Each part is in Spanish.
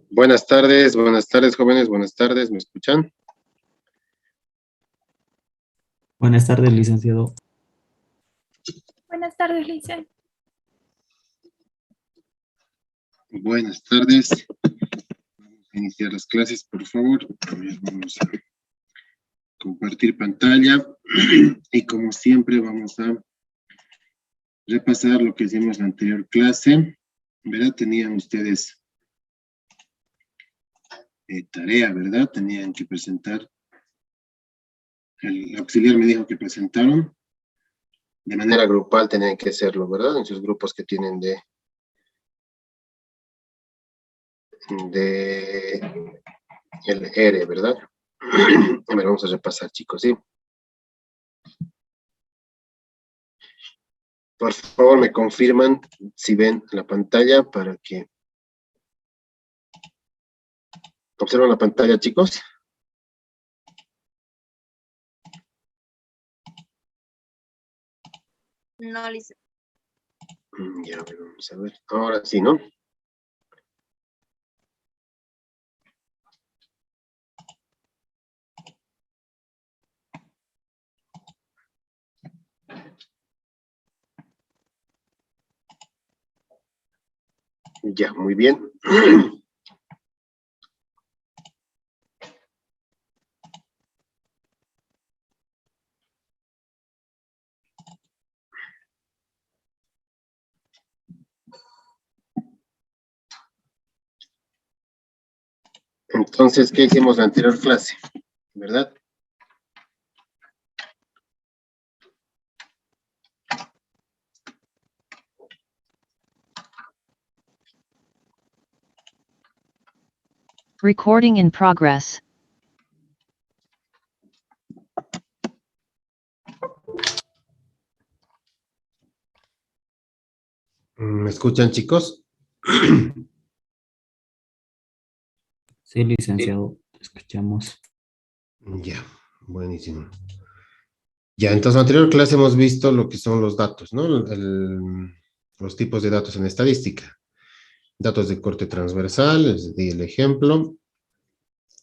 Buenas tardes, jóvenes, buenas tardes, ¿me escuchan? Buenas tardes, licenciado. Buenas tardes, licenciado. Buenas tardes. Vamos a iniciar las clases, por favor. A ver, vamos a compartir pantalla y como siempre vamos a repasar lo que hicimos en la anterior clase. ¿Verdad? Tenían ustedes tarea, ¿verdad? Tenían que presentar. El auxiliar me dijo que presentaron. De manera grupal tenían que hacerlo, ¿verdad? En sus grupos que tienen de el R, ¿verdad? A ver, vamos a repasar, chicos, ¿sí? Por favor, me confirman si ven la pantalla para que... ¿Observan la pantalla, chicos? No, licenciado. Ya, a ver, vamos a ver. Ahora sí, ¿no? Ya, muy bien. Entonces, ¿qué hicimos en la anterior clase? ¿Verdad? Recording in progress. ¿Me escuchan, chicos? Sí, licenciado, te escuchamos. Ya, buenísimo. Ya, entonces en la anterior clase hemos visto lo que son los datos, ¿no? Los tipos de datos en estadística. Datos de corte transversal, les di el ejemplo.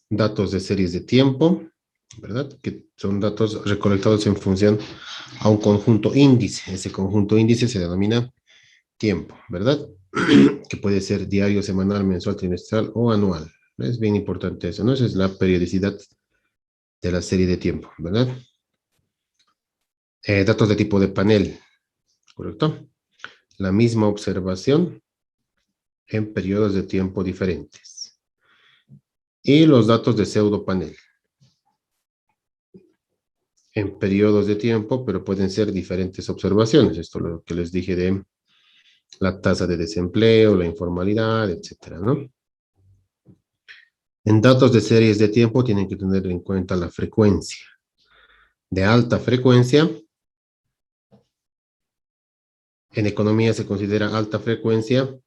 Datos de series de tiempo, ¿verdad? Que son datos recolectados en función a un conjunto índice. Ese conjunto índice se denomina tiempo, ¿verdad? Que puede ser diario, semanal, mensual, trimestral o anual. Es bien importante eso, ¿no? Esa es la periodicidad de la serie de tiempo, ¿verdad? Datos de tipo de panel, ¿correcto? La misma observación en periodos de tiempo diferentes. Y los datos de pseudo panel. En periodos de tiempo, pero pueden ser diferentes observaciones. Esto es lo que les dije de la tasa de desempleo, la informalidad, etcétera, ¿no? En datos de series de tiempo tienen que tener en cuenta la frecuencia. De alta frecuencia, en economía se considera alta frecuencia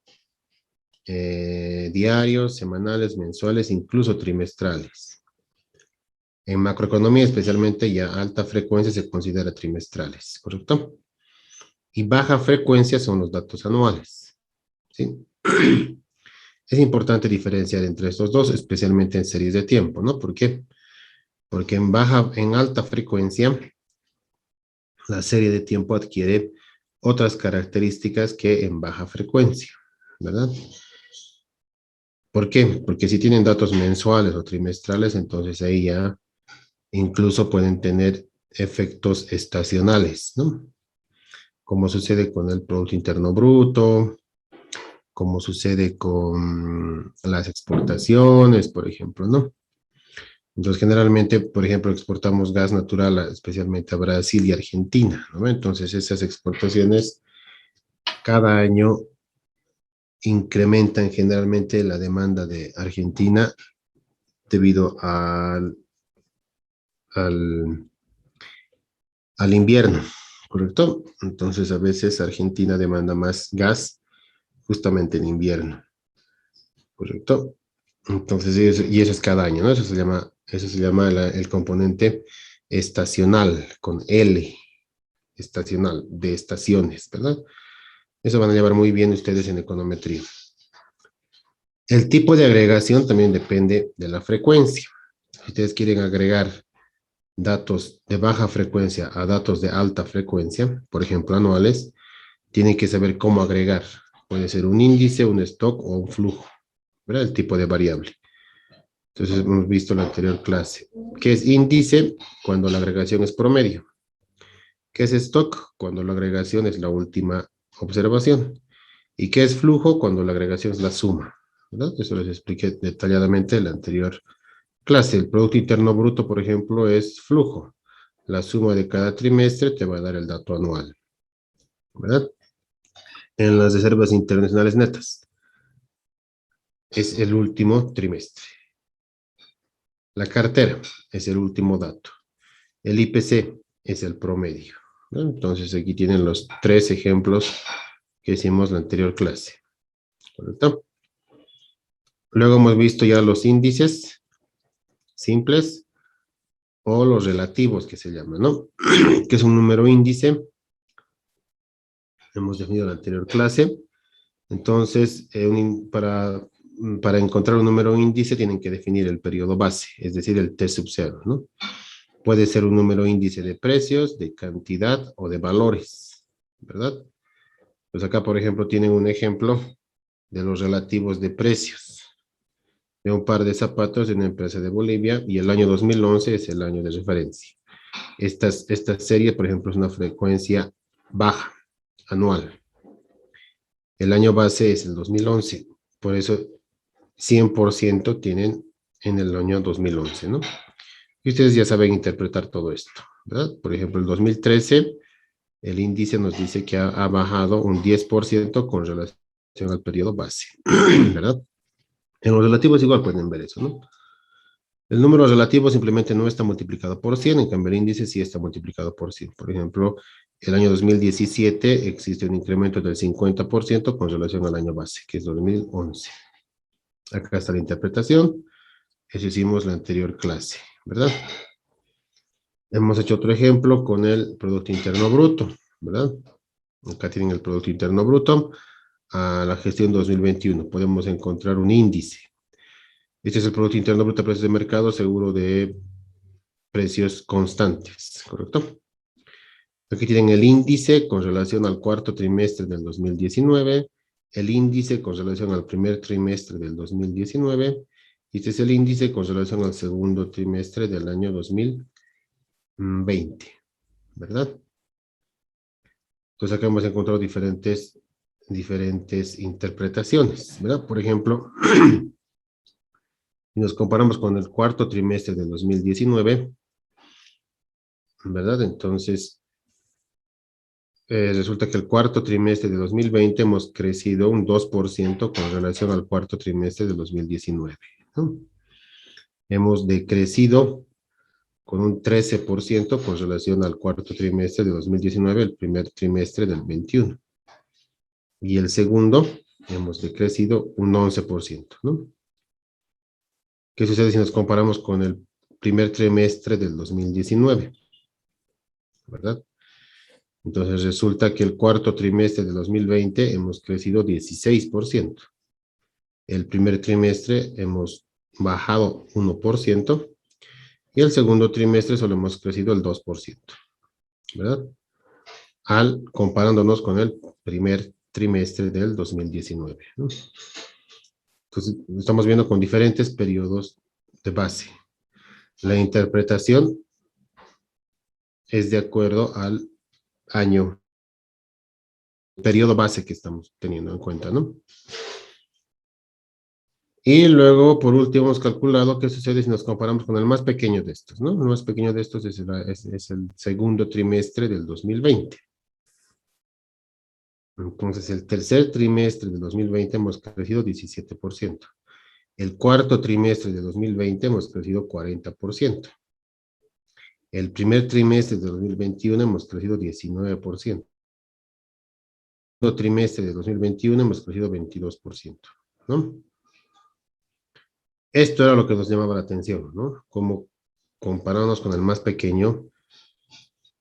diarios, semanales, mensuales, incluso trimestrales. En macroeconomía, especialmente ya alta frecuencia se considera trimestrales, ¿correcto? Y baja frecuencia son los datos anuales, ¿sí? Es importante diferenciar entre estos dos, especialmente en series de tiempo, ¿no? ¿Por qué? Porque en alta frecuencia, la serie de tiempo adquiere otras características que en baja frecuencia, ¿verdad? ¿Por qué? Porque si tienen datos mensuales o trimestrales, entonces ahí ya incluso pueden tener efectos estacionales, ¿no? Como sucede con el Producto Interno Bruto, como sucede con las exportaciones, por ejemplo, ¿no? Entonces, generalmente, por ejemplo, exportamos gas natural, especialmente a Brasil y Argentina, ¿no? Entonces, esas exportaciones cada año incrementan generalmente la demanda de Argentina debido al, al invierno, ¿correcto? Entonces, a veces Argentina demanda más gas justamente en invierno, ¿correcto? Entonces, y eso es cada año, ¿no? Eso se llama el componente estacional, con L, estacional, de estaciones, ¿verdad? Eso van a llevar muy bien ustedes en econometría. El tipo de agregación también depende de la frecuencia. Si ustedes quieren agregar datos de baja frecuencia a datos de alta frecuencia, por ejemplo, anuales, tienen que saber cómo agregar. Puede ser un índice, un stock o un flujo, ¿verdad? El tipo de variable. Entonces hemos visto en la anterior clase. ¿Qué es índice? Cuando la agregación es promedio. ¿Qué es stock? Cuando la agregación es la última observación. ¿Y qué es flujo? Cuando la agregación es la suma, ¿verdad? Eso les expliqué detalladamente en la anterior clase. El Producto Interno Bruto, por ejemplo, es flujo. La suma de cada trimestre te va a dar el dato anual, ¿verdad? En las reservas internacionales netas es el último trimestre. La cartera es el último dato. El IPC es el promedio, ¿no? Entonces aquí tienen los 3 ejemplos que hicimos en la anterior clase, ¿correcto? Luego hemos visto ya los índices simples o los relativos que se llaman, ¿no? Que es un número índice. Hemos definido en la anterior clase. Entonces, para encontrar un número índice tienen que definir el periodo base, es decir, el T sub 0, ¿no? Puede ser un número índice de precios, de cantidad o de valores, ¿verdad? Pues acá, por ejemplo, tienen un ejemplo de los relativos de precios de un par de zapatos en una empresa de Bolivia y el año 2011 es el año de referencia. Esta serie, por ejemplo, es una frecuencia baja, anual. El año base es el 2011, por eso 100% tienen en el año 2011, ¿no? Y ustedes ya saben interpretar todo esto, ¿verdad? Por ejemplo, el 2013, el índice nos dice que ha bajado un 10% con relación al periodo base, ¿verdad? En los relativos igual pueden ver eso, ¿no? El número relativo simplemente no está multiplicado por 100, en cambio el índice sí está multiplicado por 100. Por ejemplo, el año 2017 existe un incremento del 50% con relación al año base, que es 2011. Acá está la interpretación. Eso hicimos la anterior clase, ¿verdad? Hemos hecho otro ejemplo con el Producto Interno Bruto, ¿verdad? Acá tienen el Producto Interno Bruto. A la gestión 2021 podemos encontrar un índice. Este es el Producto Interno Bruto a precios de mercado seguro de precios constantes, ¿correcto? Aquí tienen el índice con relación al cuarto trimestre del 2019, el índice con relación al primer trimestre del 2019, y este es el índice con relación al segundo trimestre del año 2020, ¿verdad? Entonces acá hemos encontrado diferentes interpretaciones, ¿verdad? Por ejemplo, si nos comparamos con el cuarto trimestre del 2019, ¿verdad? Entonces, resulta que el cuarto trimestre de 2020 hemos crecido un 2% con relación al cuarto trimestre de 2019, ¿no? Hemos decrecido con un 13% con relación al cuarto trimestre de 2019, el primer trimestre del 21. Y el segundo, hemos decrecido un 11%, ¿no? ¿Qué sucede si nos comparamos con el primer trimestre del 2019? ¿Verdad? Entonces resulta que el cuarto trimestre de 2020 hemos crecido 16%. El primer trimestre hemos bajado 1% y el segundo trimestre solo hemos crecido el 2%, ¿verdad? Comparándonos con el primer trimestre del 2019, ¿no? Entonces, estamos viendo con diferentes periodos de base. La interpretación es de acuerdo al año, periodo base que estamos teniendo en cuenta, ¿no? Y luego, por último, hemos calculado qué sucede si nos comparamos con el más pequeño de estos, ¿no? El más pequeño de estos es el segundo trimestre del 2020. Entonces, el tercer trimestre del 2020 hemos crecido 17%. El cuarto trimestre de 2020 hemos crecido 40%. El primer trimestre de 2021 hemos crecido 19%. El segundo trimestre de 2021 hemos crecido 22%, ¿no? Esto era lo que nos llamaba la atención, ¿no? Como compararnos con el más pequeño,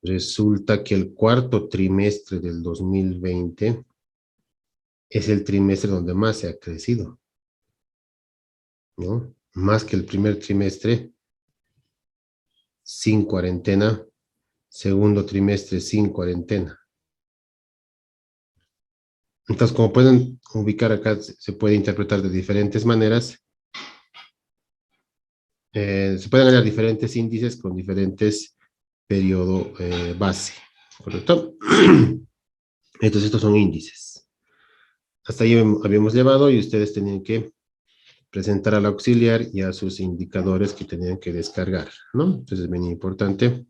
resulta que el cuarto trimestre del 2020 es el trimestre donde más se ha crecido, ¿no? Más que el primer trimestre, sin cuarentena, segundo trimestre sin cuarentena. Entonces, como pueden ubicar acá, se puede interpretar de diferentes maneras. Se pueden hallar diferentes índices con diferentes periodo base, ¿correcto? Entonces, estos son índices. Hasta ahí habíamos llevado y ustedes tenían que presentar al auxiliar y a sus indicadores que tenían que descargar, ¿no? Entonces, es bien importante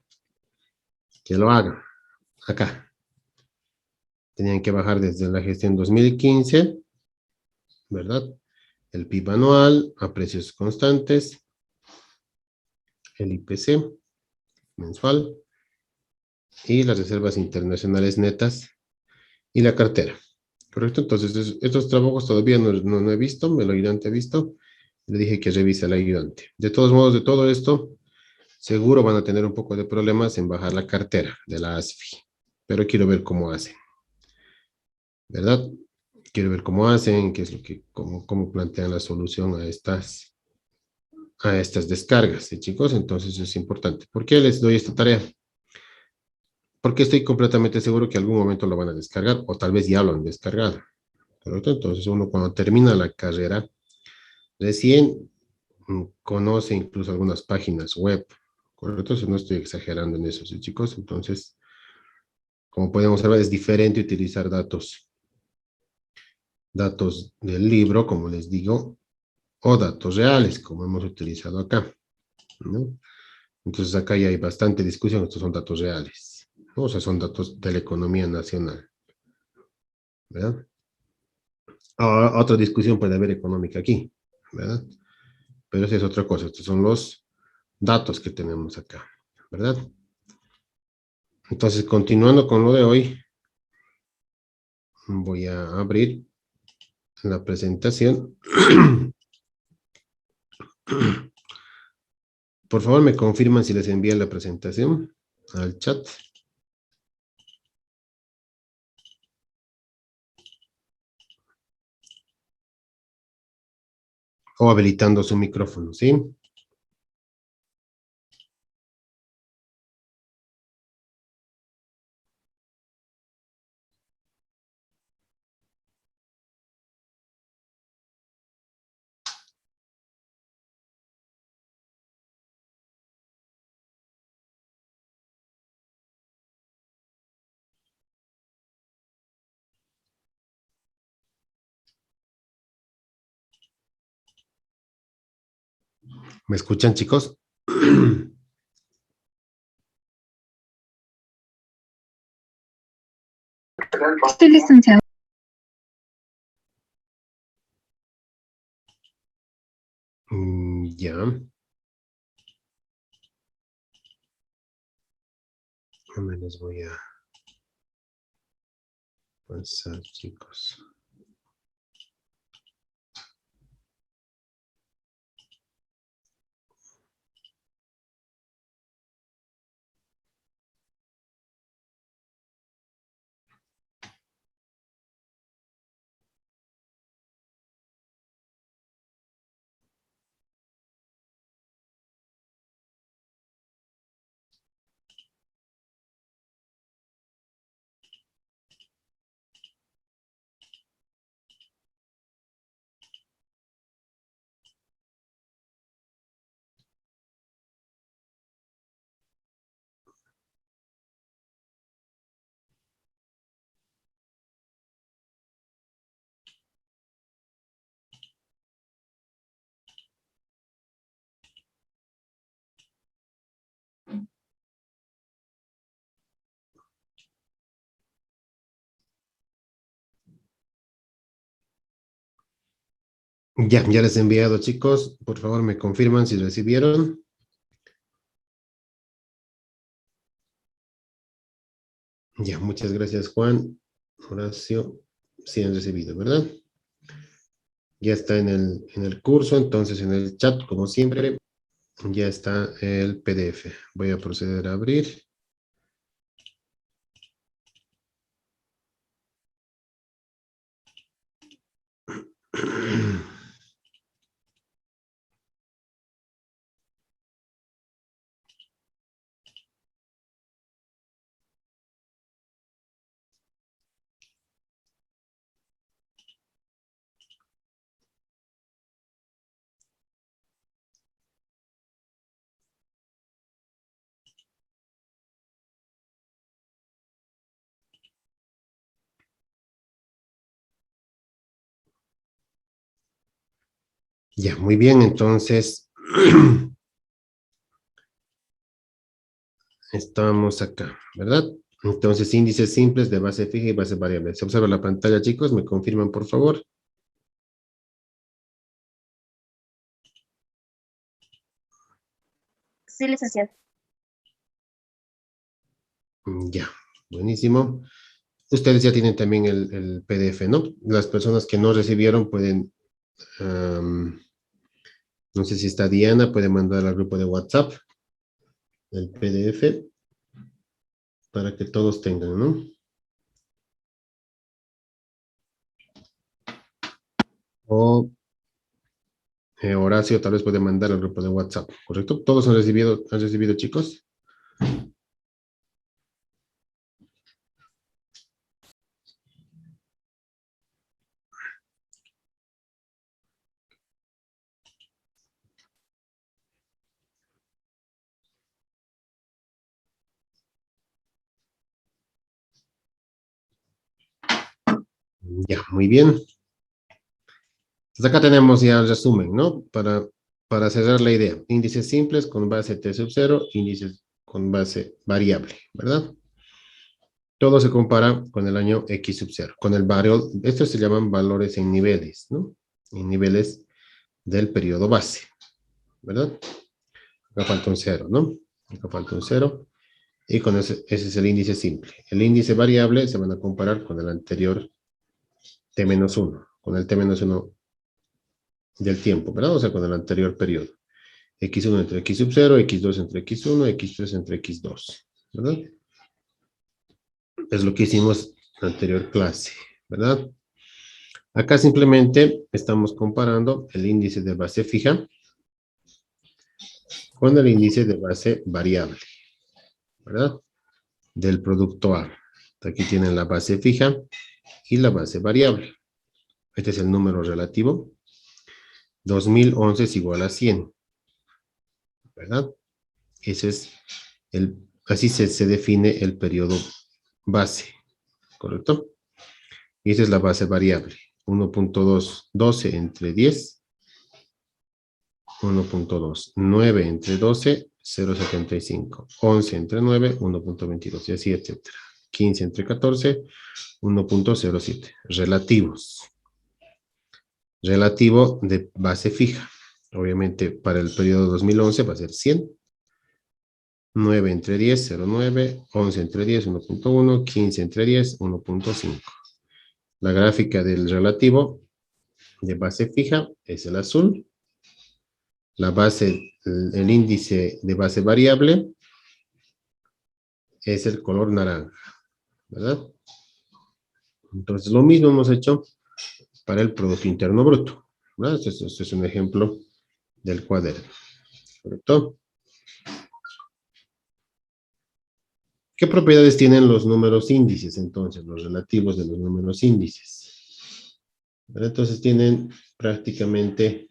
que lo hagan. Acá. Tenían que bajar desde la gestión 2015, ¿verdad? El PIB anual a precios constantes, el IPC mensual y las reservas internacionales netas y la cartera. ¿Correcto? Entonces, estos trabajos todavía no he visto, me lo ayudante ha visto. Le dije que revise al ayudante. De todos modos, de todo esto, seguro van a tener un poco de problemas en bajar la cartera de la ASFI. Pero quiero ver cómo hacen. ¿Verdad? Quiero ver cómo hacen, qué es lo que, cómo plantean la solución a estas descargas, ¿sí, chicos? Entonces es importante. ¿Por qué les doy esta tarea? Porque estoy completamente seguro que algún momento lo van a descargar o tal vez ya lo han descargado. ¿Correcto? Entonces uno cuando termina la carrera, recién conoce incluso algunas páginas web. ¿Correcto? Si no estoy exagerando en eso, ¿sí, chicos? Entonces, como podemos ver, es diferente utilizar datos del libro, como les digo, o datos reales, como hemos utilizado acá, ¿no? Entonces acá ya hay bastante discusión, estos son datos reales, ¿no? O sea, son datos de la economía nacional, ¿verdad? Ahora, otra discusión puede haber económica aquí, ¿verdad? Pero esa es otra cosa, estos son los datos que tenemos acá, ¿verdad? Entonces, continuando con lo de hoy, voy a abrir la presentación. Por favor, me confirman si les envían la presentación al chat. O habilitando su micrófono, ¿sí? ¿Me escuchan, chicos? Sí, licenciado. Ya. Me los voy a pasar, chicos. Ya les he enviado, chicos. Por favor, me confirman si recibieron. Ya, muchas gracias, Juan. Horacio, sí han recibido, ¿verdad? Ya está en el curso, entonces en el chat, como siempre, ya está el PDF. Voy a proceder a abrir. Ya, muy bien, entonces estamos acá, ¿verdad? Entonces, índices simples de base fija y base variable. ¿Se observa la pantalla, chicos? ¿Me confirman, por favor? Sí, licenciado. Ya, buenísimo. Ustedes ya tienen también el PDF, ¿no? Las personas que no recibieron pueden, no sé si está Diana, puede mandar al grupo de WhatsApp el PDF para que todos tengan, ¿no? O Horacio tal vez puede mandar al grupo de WhatsApp, ¿correcto? ¿Todos han recibido, chicos? Ya, muy bien. Entonces acá tenemos ya el resumen, ¿no? Para cerrar la idea. Índices simples con base T sub 0, índices con base variable, ¿verdad? Todo se compara con el año X sub 0, con el barrio. Estos se llaman valores en niveles, ¿no? En niveles del periodo base, ¿verdad? Acá falta un 0, ¿no? Acá falta un 0. Y con ese es el índice simple. El índice variable se van a comparar con el anterior T-1, con el T-1 del tiempo, ¿verdad? O sea, con el anterior periodo. X1 entre X sub 0, X2 entre X1, X3 entre X2, ¿verdad? Es lo que hicimos en la anterior clase, ¿verdad? Acá simplemente estamos comparando el índice de base fija con el índice de base variable, ¿verdad? Del producto A. Aquí tienen la base fija y la base variable. Este es el número relativo. 2011 es igual a 100, ¿verdad? Ese es así se define el periodo base, ¿correcto? Y esa es la base variable. 1.2, 12 entre 10, 1.2, 9 entre 12, 0.75, 11 entre 9, 1.22, y así, etcétera. 15 entre 14, 1.07. Relativos. Relativo de base fija. Obviamente, para el periodo 2011 va a ser 100. 9 entre 10, 0.9, 11 entre 10, 1.1, 15 entre 10, 1.5. La gráfica del relativo de base fija es el azul. La base, el índice de base variable es el color naranja, ¿verdad? Entonces, lo mismo hemos hecho para el Producto Interno Bruto, ¿verdad? Este es un ejemplo del cuaderno, ¿correcto? ¿Qué propiedades tienen los números índices, entonces, los relativos de los números índices? ¿Verdad? Entonces, tienen prácticamente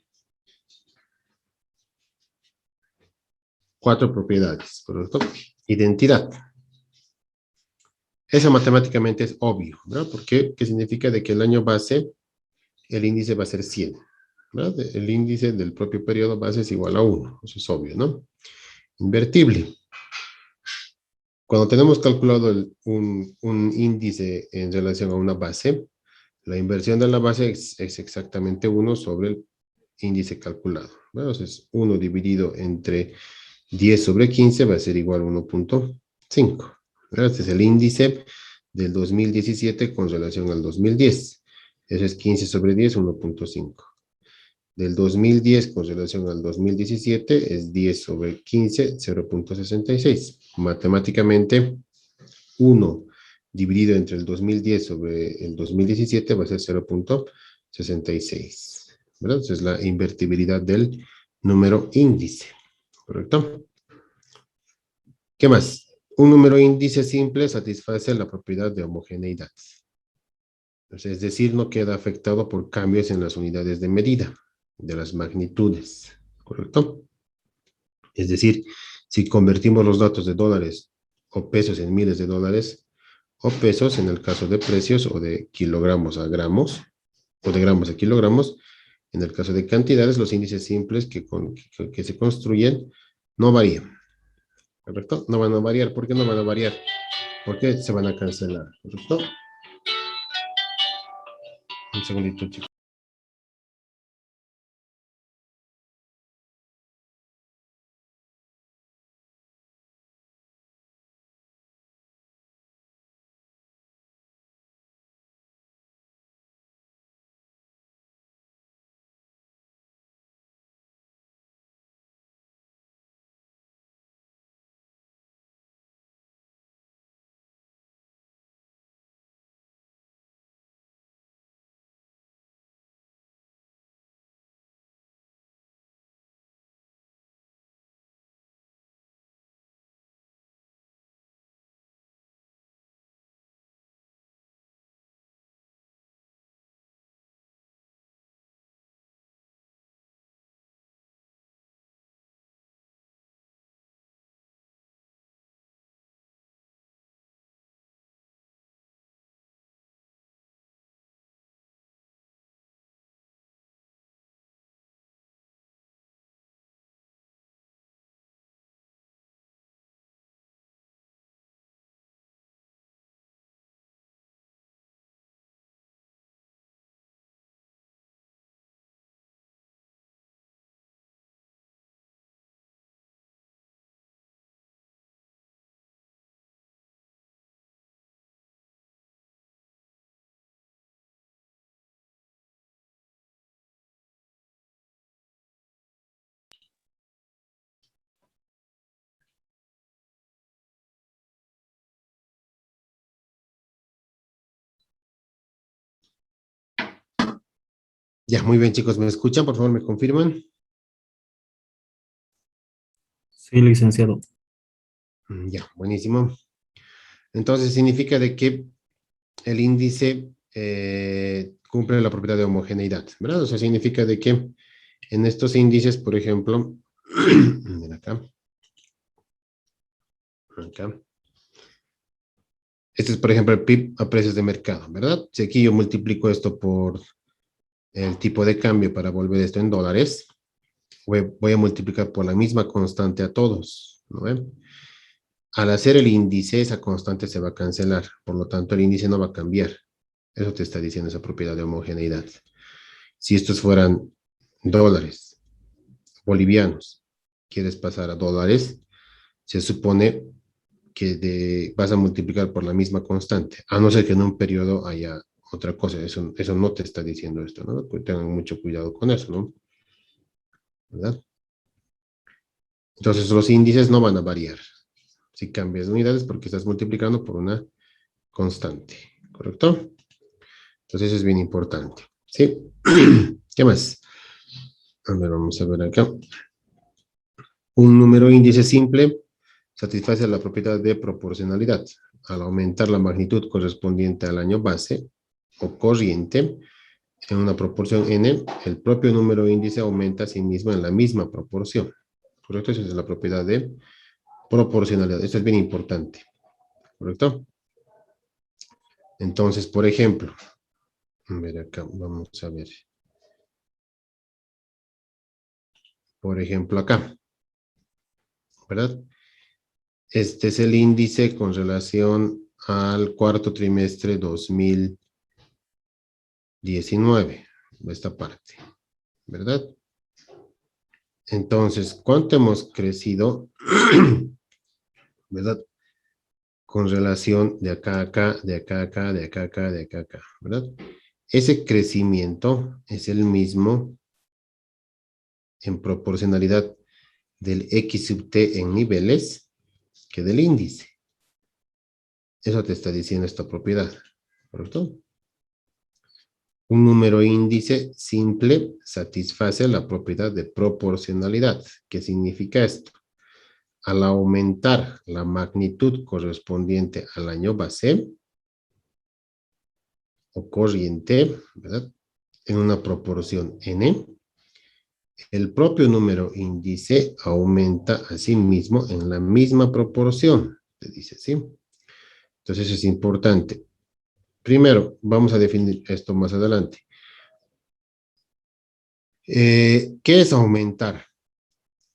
4 propiedades, ¿correcto? Identidad. Eso matemáticamente es obvio, ¿verdad? ¿Por qué? ¿Qué significa? De que el año base, el índice va a ser 100, ¿verdad? El índice del propio periodo base es igual a 1, eso es obvio, ¿no? Invertible. Cuando tenemos calculado un índice en relación a una base, la inversión de la base es exactamente 1 sobre el índice calculado. Bueno, entonces, 1 dividido entre 10 sobre 15 va a ser igual a 1.5. Este es el índice del 2017 con relación al 2010. Eso es 15 sobre 10, 1.5. Del 2010 con relación al 2017 es 10 sobre 15, 0.66. Matemáticamente, 1 dividido entre el 2010 sobre el 2017 va a ser 0.66. ¿Verdad? Esa es la invertibilidad del número índice. ¿Correcto? ¿Qué más? Un número índice simple satisface la propiedad de homogeneidad. Es decir, no queda afectado por cambios en las unidades de medida, de las magnitudes. ¿Correcto? Es decir, si convertimos los datos de dólares o pesos en miles de dólares, o pesos en el caso de precios, o de kilogramos a gramos, o de gramos a kilogramos, En el caso de cantidades, los índices simples que se construyen no varían. ¿Correcto? No van a variar. ¿Por qué no van a variar? Porque se van a cancelar. ¿Correcto? Un segundito, chicos. Ya, muy bien, chicos. ¿Me escuchan? Por favor, ¿me confirman? Sí, licenciado. Ya, buenísimo. Entonces, significa de que el índice cumple la propiedad de homogeneidad, ¿verdad? O sea, significa de que en estos índices, por ejemplo, ven acá, acá. Este es, por ejemplo, el PIB a precios de mercado, ¿verdad? Si aquí yo multiplico esto por el tipo de cambio para volver esto en dólares, voy a multiplicar por la misma constante a todos, ¿no ven? Al hacer el índice, esa constante se va a cancelar, por lo tanto, el índice no va a cambiar. Eso te está diciendo esa propiedad de homogeneidad. Si estos fueran dólares bolivianos, quieres pasar a dólares, se supone que vas a multiplicar por la misma constante, a no ser que en un periodo haya otra cosa. Eso no te está diciendo esto, ¿no? Pues tengan mucho cuidado con eso, ¿no? ¿Verdad? Entonces los índices no van a variar. Si cambias de unidades porque estás multiplicando por una constante, ¿correcto? Entonces eso es bien importante, ¿sí? ¿Qué más? A ver, vamos a ver acá. Un número índice simple satisface la propiedad de proporcionalidad. Al aumentar la magnitud correspondiente al año base o corriente en una proporción n, el propio número índice aumenta a sí mismo en la misma proporción. ¿Correcto? Esa es la propiedad de proporcionalidad. Esto es bien importante. ¿Correcto? Entonces, por ejemplo, a ver acá, vamos a ver. Por ejemplo, acá, ¿verdad? Este es el índice con relación al cuarto trimestre 2019, esta parte, ¿verdad? Entonces, ¿cuánto hemos crecido? ¿Verdad? Con relación de acá a acá, de acá a acá, de acá a acá, de acá a acá, ¿verdad? Ese crecimiento es el mismo en proporcionalidad del X sub T en niveles que del índice. Eso te está diciendo esta propiedad, ¿correcto? Un número índice simple satisface la propiedad de proporcionalidad. ¿Qué significa esto? Al aumentar la magnitud correspondiente al año base o corriente, ¿verdad? En una proporción n, el propio número índice aumenta a sí mismo en la misma proporción, te dice, ¿sí? Entonces es importante. Primero, vamos a definir esto más adelante. ¿Qué es aumentar?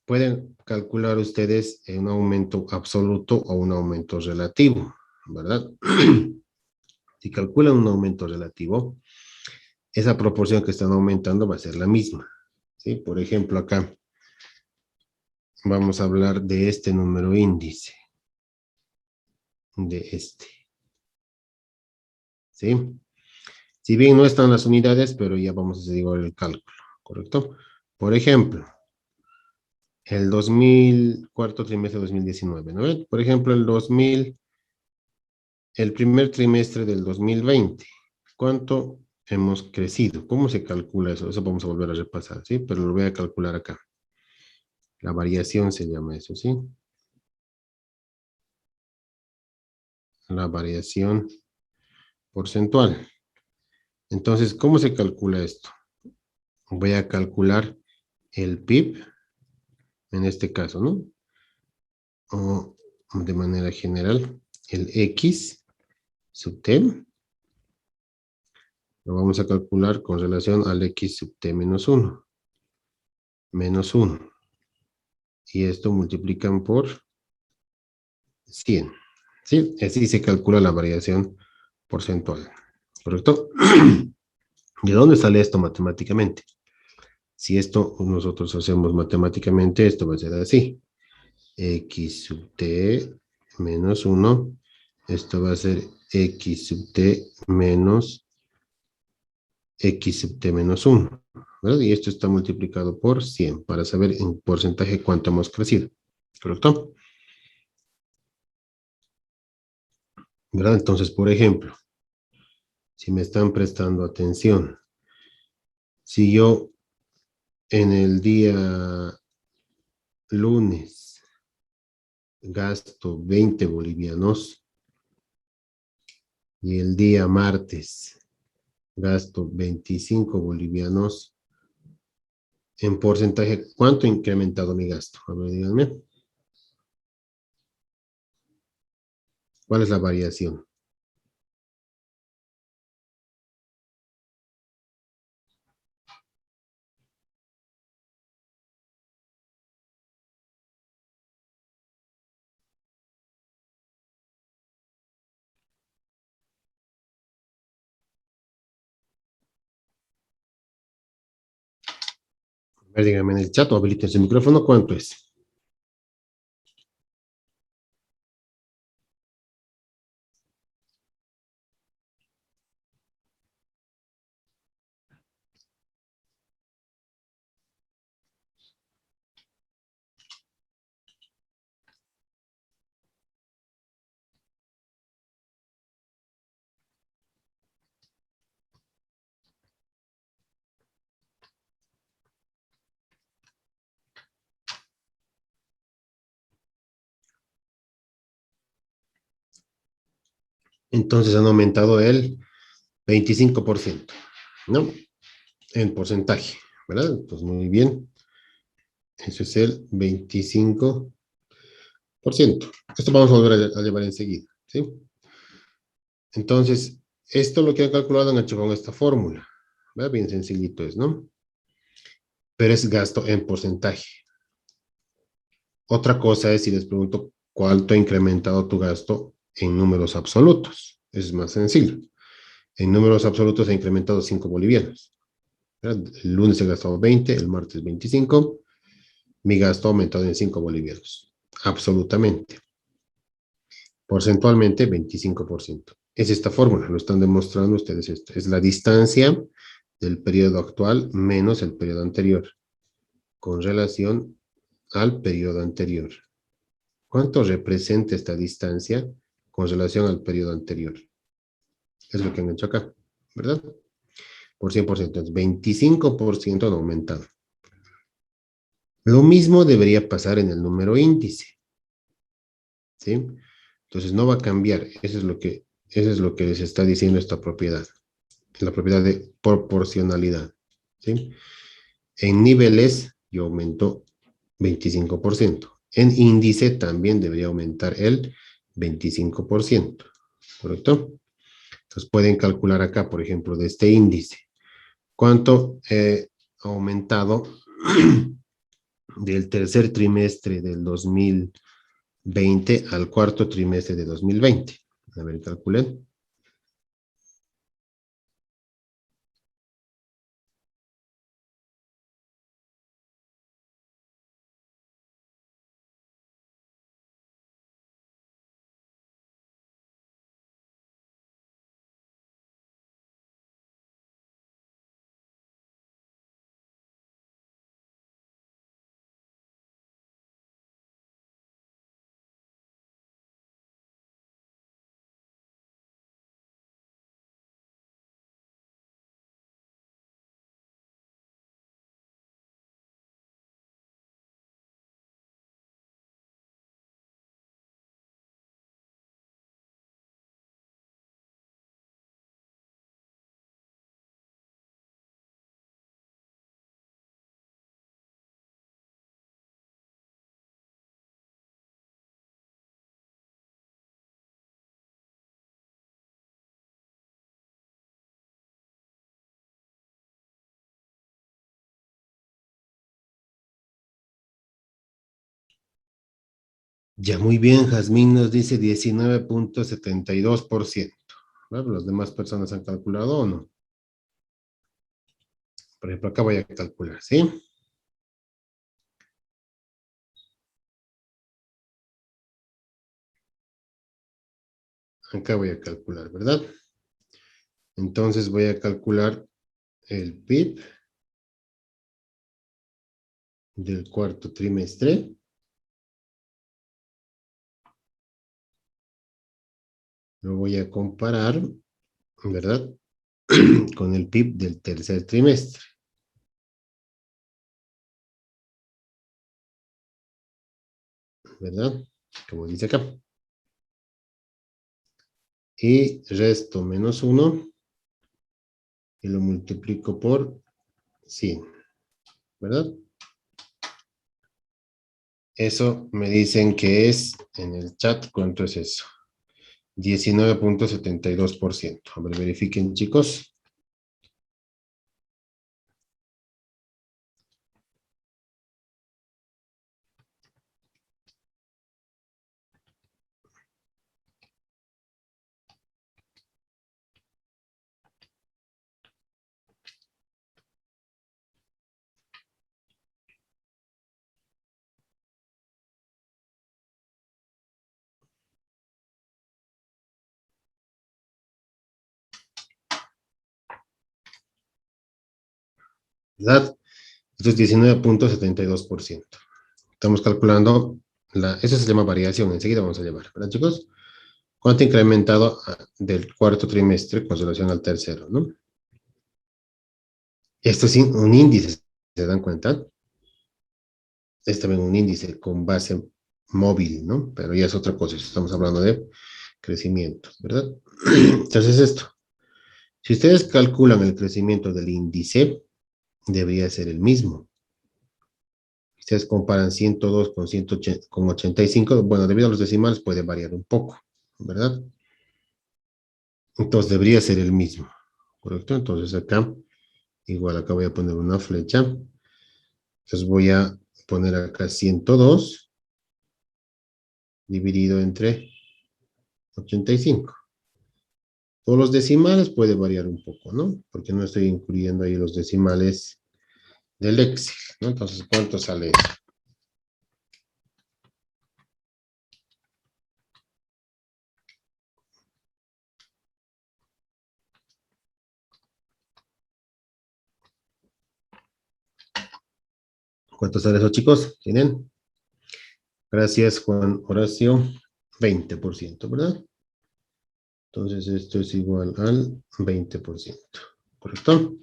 Pueden calcular ustedes un aumento absoluto o un aumento relativo, ¿verdad? Si calculan un aumento relativo, esa proporción que están aumentando va a ser la misma, ¿sí? Por ejemplo, acá vamos a hablar de este número índice, de este, ¿sí? Si bien no están las unidades, pero ya vamos a hacer igual el cálculo, ¿correcto? Por ejemplo, el 2000, cuarto trimestre de 2019, ¿no? Por ejemplo, el primer trimestre del 2020, ¿cuánto hemos crecido? ¿Cómo se calcula eso? Eso vamos a volver a repasar, ¿sí? Pero lo voy a calcular acá. La variación se llama eso, ¿sí? La variación porcentual. Entonces, ¿cómo se calcula esto? Voy a calcular el PIB, en este caso, ¿no? O de manera general, el X sub T, lo vamos a calcular con relación al X sub T menos 1. Menos 1. Y esto multiplican por 100. ¿Sí? Así se calcula la variación porcentual. ¿Correcto? ¿De dónde sale esto matemáticamente? Si esto nosotros hacemos matemáticamente, esto va a ser así. X sub T menos 1. Esto va a ser X sub T menos X sub T menos 1. ¿Verdad? Y esto está multiplicado por 100 para saber en porcentaje cuánto hemos crecido. ¿Correcto? ¿Verdad? Entonces, por ejemplo, si me están prestando atención, si yo en el día lunes gasto 20 bolivianos y el día martes gasto 25 bolivianos, en porcentaje, ¿cuánto ha incrementado mi gasto? A ver, díganme. ¿Cuál es la variación? A ver, díganme en el chat o habiliten el micrófono, ¿cuánto es? Entonces han aumentado el 25%, ¿no? En porcentaje, ¿verdad? Pues muy bien. Eso es el 25%. Esto vamos a volver a llevar enseguida, ¿sí? Entonces, esto lo que han calculado han hecho con esta fórmula. ¿Verdad? Bien sencillito es, ¿no? Pero es gasto en porcentaje. Otra cosa es si les pregunto cuánto ha incrementado tu gasto en números absolutos. Es más sencillo. En números absolutos ha incrementado 5 bolivianos. ¿Verdad? El lunes he gastado 20, el martes 25. Mi gasto ha aumentado en 5 bolivianos. Absolutamente. Porcentualmente, 25%. Es esta fórmula, lo están demostrando ustedes esto. Es la distancia del periodo actual menos el periodo anterior, con relación al periodo anterior. ¿Cuánto representa esta distancia con relación al periodo anterior? Es lo que han hecho acá, ¿verdad? Por 100%, entonces 25% han aumentado. Lo mismo debería pasar en el número índice, ¿sí? Entonces no va a cambiar, eso es lo que les está diciendo esta propiedad, la propiedad de proporcionalidad, ¿sí? En niveles yo aumento 25%. En índice también debería aumentar el 25%, ¿correcto? Entonces pueden calcular acá, por ejemplo, de este índice. ¿Cuánto aumentado del tercer trimestre del 2020 al cuarto trimestre de 2020. A ver, calculen. Ya, muy bien, Jazmín nos dice 19.72%. Bueno, ¿las demás personas han calculado o no? Por ejemplo, acá voy a calcular, ¿sí? Acá voy a calcular, ¿verdad? Entonces voy a calcular el PIB del cuarto trimestre. Lo voy a comparar, ¿verdad? Con el PIB del tercer trimestre. ¿Verdad? Como dice acá. Y resto menos 1 y lo multiplico por 100. ¿Verdad? Eso me dicen que es en el chat. ¿Cuánto es eso? 19.72%. A ver, verifiquen, chicos. ¿Verdad? Esto es 19.72%. Estamos calculando, eso se llama variación, enseguida vamos a llevar, ¿verdad, chicos? ¿Cuánto ha incrementado del cuarto trimestre con relación al tercero, no? Esto es un índice, ¿se dan cuenta? Es también un índice con base móvil, ¿no? Pero ya es otra cosa, estamos hablando de crecimiento, ¿verdad? Entonces esto, si ustedes calculan el crecimiento del índice, debería ser el mismo. Ustedes comparan 102 con 180, con 85, bueno, debido a los decimales puede variar un poco, ¿verdad? Entonces debería ser el mismo, ¿correcto? Entonces acá, igual acá voy a poner una flecha. Entonces voy a poner acá 102 dividido entre 85. Todos los decimales puede variar un poco, ¿no? Porque no estoy incluyendo ahí los decimales del Excel, ¿no? Entonces, ¿cuánto sale eso? ¿Cuánto sale eso, chicos? ¿Tienen? Gracias, Juan Horacio. 20%, ¿verdad? Entonces, esto es igual al 20%, ¿correcto?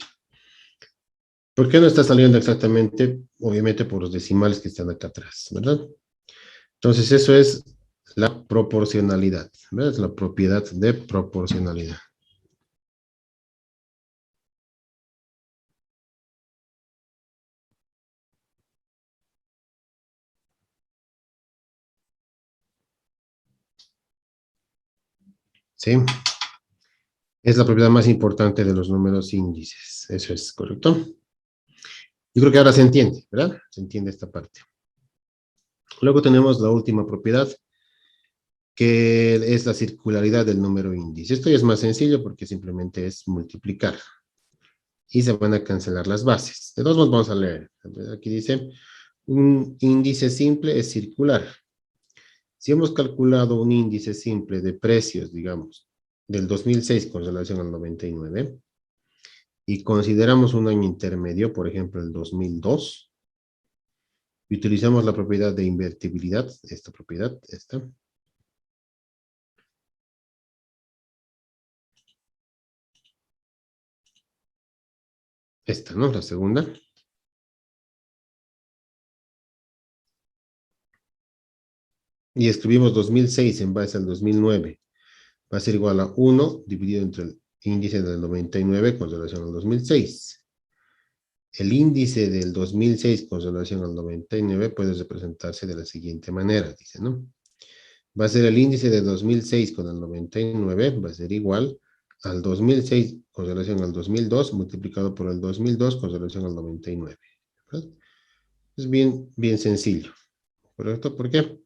¿Por qué no está saliendo exactamente? Obviamente por los decimales que están acá atrás, ¿verdad? Entonces, eso es la proporcionalidad, ¿verdad? Es la propiedad de proporcionalidad. ¿Sí? Es la propiedad más importante de los números índices. Eso es correcto. Yo creo que ahora se entiende, ¿verdad? Se entiende esta parte. Luego tenemos la última propiedad, que es la circularidad del número índice. Esto ya es más sencillo porque simplemente es multiplicar. Y se van a cancelar las bases. De todos modos vamos a leer. Aquí dice, un índice simple es circular. Si hemos calculado un índice simple de precios, digamos, del 2006 con relación al 99, y consideramos un año intermedio, por ejemplo, el 2002, y utilizamos la propiedad de invertibilidad, esta propiedad, esta, ¿no? La segunda. Y escribimos 2006 en base al 2009. Va a ser igual a 1 dividido entre el índice del 99 con relación al 2006. El índice del 2006 con relación al 99 puede representarse de la siguiente manera, dice, ¿no? Va a ser el índice de 2006 con el 99, va a ser igual al 2006 con relación al 2002 multiplicado por el 2002 con relación al 99. ¿Verdad? Es bien, bien sencillo. ¿Correcto? ¿Por qué?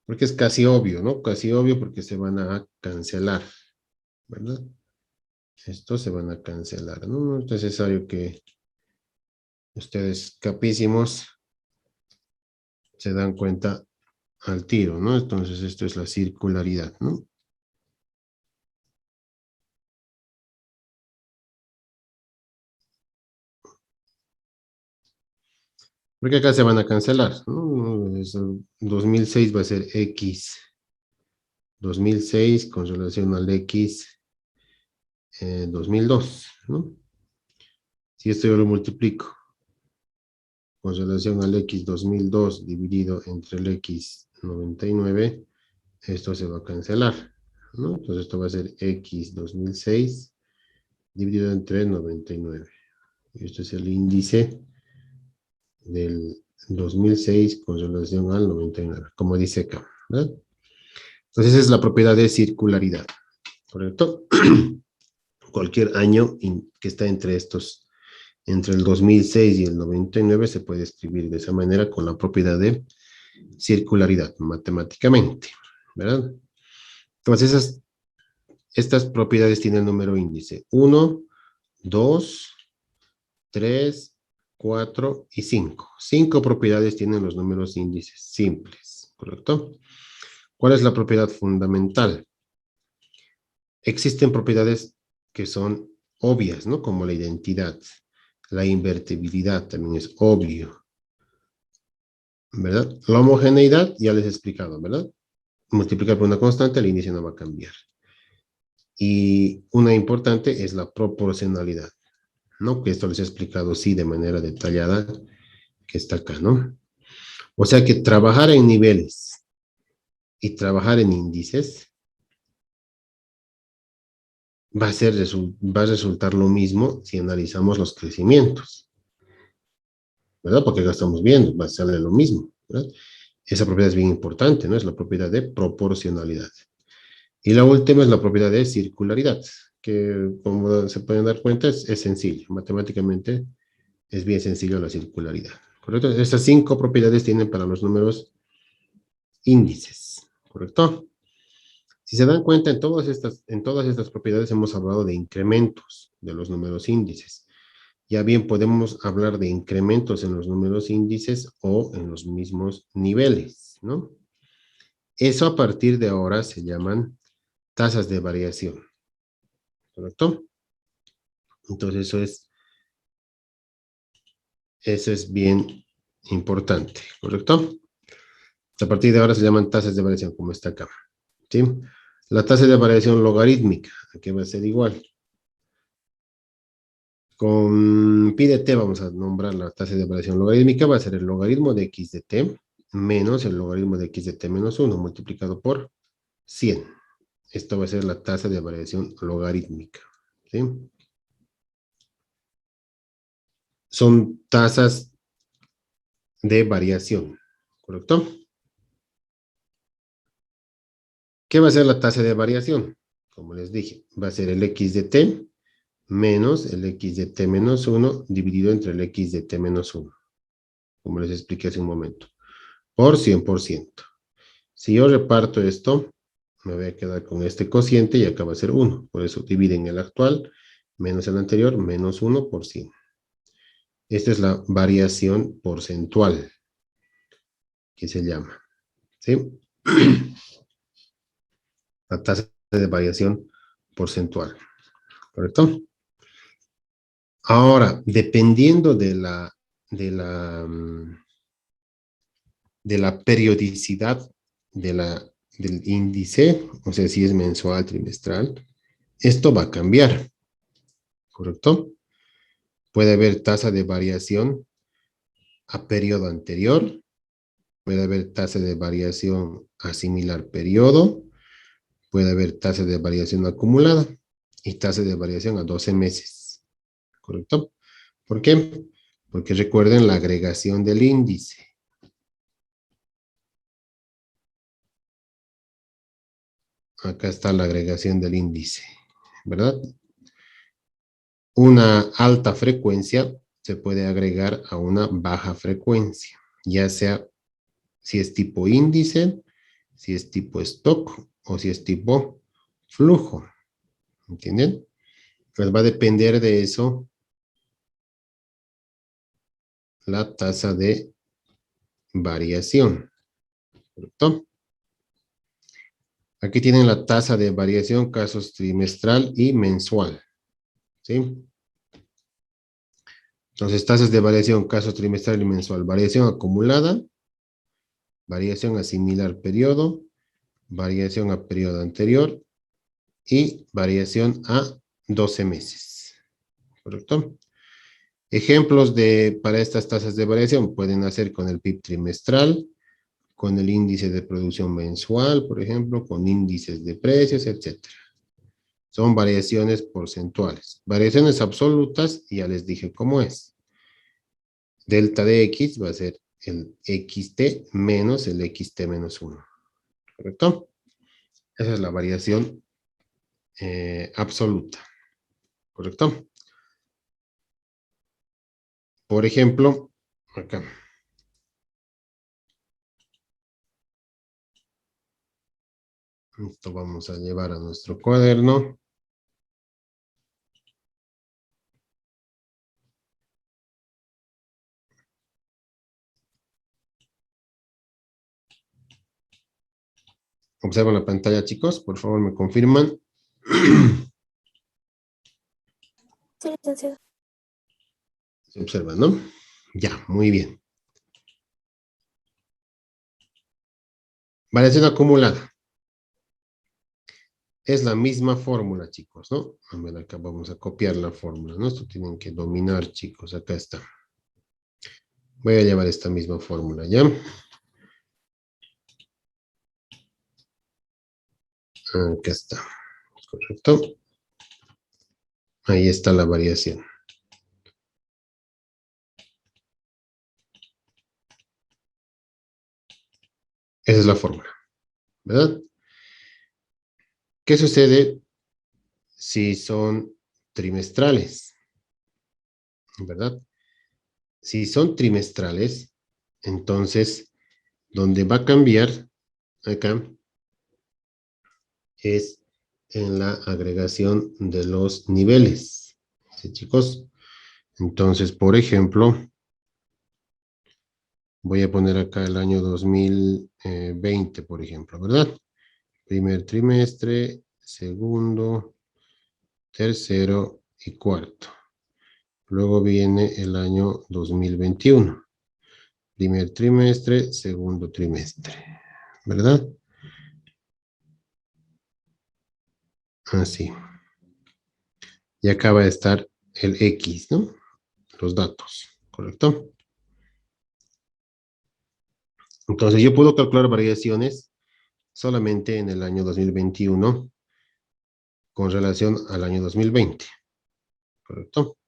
Porque es casi obvio, ¿no? Casi obvio porque se van a cancelar, ¿verdad? Estos se van a cancelar, ¿no? No es necesario que ustedes capísimos se dan cuenta al tiro, ¿no? Entonces esto es la circularidad, ¿no? Porque acá se van a cancelar, ¿no? 2006 va a ser X 2006 con relación al X 2002, ¿no? Si esto yo lo multiplico con relación al X 2002 dividido entre el X 99, esto se va a cancelar, ¿no? Entonces esto va a ser X 2006 dividido entre 99. Y esto es el índice del 2006 con relación al 99, como dice acá, ¿verdad? Entonces esa es la propiedad de circularidad, ¿correcto? Cualquier año que está entre estos, entre el 2006 y el 99 se puede escribir de esa manera con la propiedad de circularidad, matemáticamente, ¿verdad? Entonces estas propiedades tienen el número índice 1, 2, 3, 4 y 5. 5 propiedades tienen los números índices simples, ¿correcto? ¿Cuál es la propiedad fundamental? Existen propiedades que son obvias, ¿no? Como la identidad. La invertibilidad también es obvio, ¿verdad? La homogeneidad ya les he explicado, ¿verdad? Multiplicar por una constante, el índice no va a cambiar. Y una importante es la proporcionalidad, ¿no? Que esto les he explicado, sí, de manera detallada, que está acá, ¿no? O sea que trabajar en niveles y trabajar en índices va a resultar lo mismo si analizamos los crecimientos, ¿verdad? Porque acá estamos viendo, va a ser lo mismo, ¿verdad? Esa propiedad es bien importante, ¿no? Es la propiedad de proporcionalidad. Y la última es la propiedad de circularidad, que como se pueden dar cuenta es sencillo. Matemáticamente es bien sencillo la circularidad, ¿correcto? Estas 5 propiedades tienen para los números índices, ¿correcto? Si se dan cuenta, en todas estas propiedades hemos hablado de incrementos de los números índices. Ya bien podemos hablar de incrementos en los números índices o en los mismos niveles, ¿no? Eso a partir de ahora se llaman tasas de variación, ¿correcto? Entonces eso es bien importante, ¿correcto? A partir de ahora se llaman tasas de variación, como está acá, ¿sí? La tasa de variación logarítmica, aquí va a ser igual. Con pi de t vamos a nombrar la tasa de variación logarítmica, va a ser el logaritmo de x de t menos el logaritmo de x de t menos 1 multiplicado por 100. Esto va a ser la tasa de variación logarítmica, ¿sí? Son tasas de variación, ¿correcto? ¿Qué va a ser la tasa de variación? Como les dije, va a ser el x de t menos el x de t menos 1 dividido entre el x de t menos 1, como les expliqué hace un momento, por 100%. Si yo reparto esto, me voy a quedar con este cociente y acá va a ser 1. Por eso dividen el actual menos el anterior, menos 1 por 100. Esta es la variación porcentual que se llama, ¿sí? La tasa de variación porcentual, ¿correcto? Ahora, dependiendo de la periodicidad del índice, o sea, si es mensual, trimestral, esto va a cambiar, ¿correcto? Puede haber tasa de variación a periodo anterior, puede haber tasa de variación a similar periodo, puede haber tasa de variación acumulada y tasa de variación a 12 meses, ¿correcto? ¿Por qué? Porque recuerden la agregación del índice. Acá está la agregación del índice, ¿verdad? Una alta frecuencia se puede agregar a una baja frecuencia, ya sea si es tipo índice, si es tipo stock o si es tipo flujo. ¿Entienden? Pues va a depender de eso la tasa de variación. ¿Correcto? Aquí tienen la tasa de variación, casos trimestral y mensual. ¿Sí? Entonces, tasas de variación, casos trimestral y mensual. Variación acumulada, variación a similar periodo, variación a periodo anterior y variación a 12 meses. ¿Correcto? Ejemplos para estas tasas de variación pueden hacer con el PIB trimestral, con el índice de producción mensual, por ejemplo, con índices de precios, etc. Son variaciones porcentuales. Variaciones absolutas, ya les dije cómo es. Delta de X va a ser el XT menos el XT menos 1. ¿Correcto? Esa es la variación absoluta. ¿Correcto? Por ejemplo, acá. Esto vamos a llevar a nuestro cuaderno. Observan la pantalla, chicos. Por favor, me confirman. Sí, licenciado. Se observan, ¿no? Ya, muy bien. Variación acumulada. Es la misma fórmula, chicos, ¿no? A ver, acá vamos a copiar la fórmula, ¿no? Esto tienen que dominar, chicos. Acá está. Voy a llevar esta misma fórmula, ¿ya? Acá está. Correcto. Ahí está la variación. Esa es la fórmula, ¿verdad? ¿Qué sucede si son trimestrales? ¿Verdad? Si son trimestrales, entonces, donde va a cambiar acá es en la agregación de los niveles. ¿Sí, chicos? Entonces, por ejemplo, voy a poner acá el año 2020, por ejemplo, ¿verdad? Primer trimestre, segundo, tercero y cuarto. Luego viene el año 2021. Primer trimestre, segundo trimestre, ¿verdad? Así. Y acá va a estar el X, ¿no? Los datos, ¿correcto? Entonces yo puedo calcular variaciones solamente en el año 2021 con relación al año 2020, ¿correcto?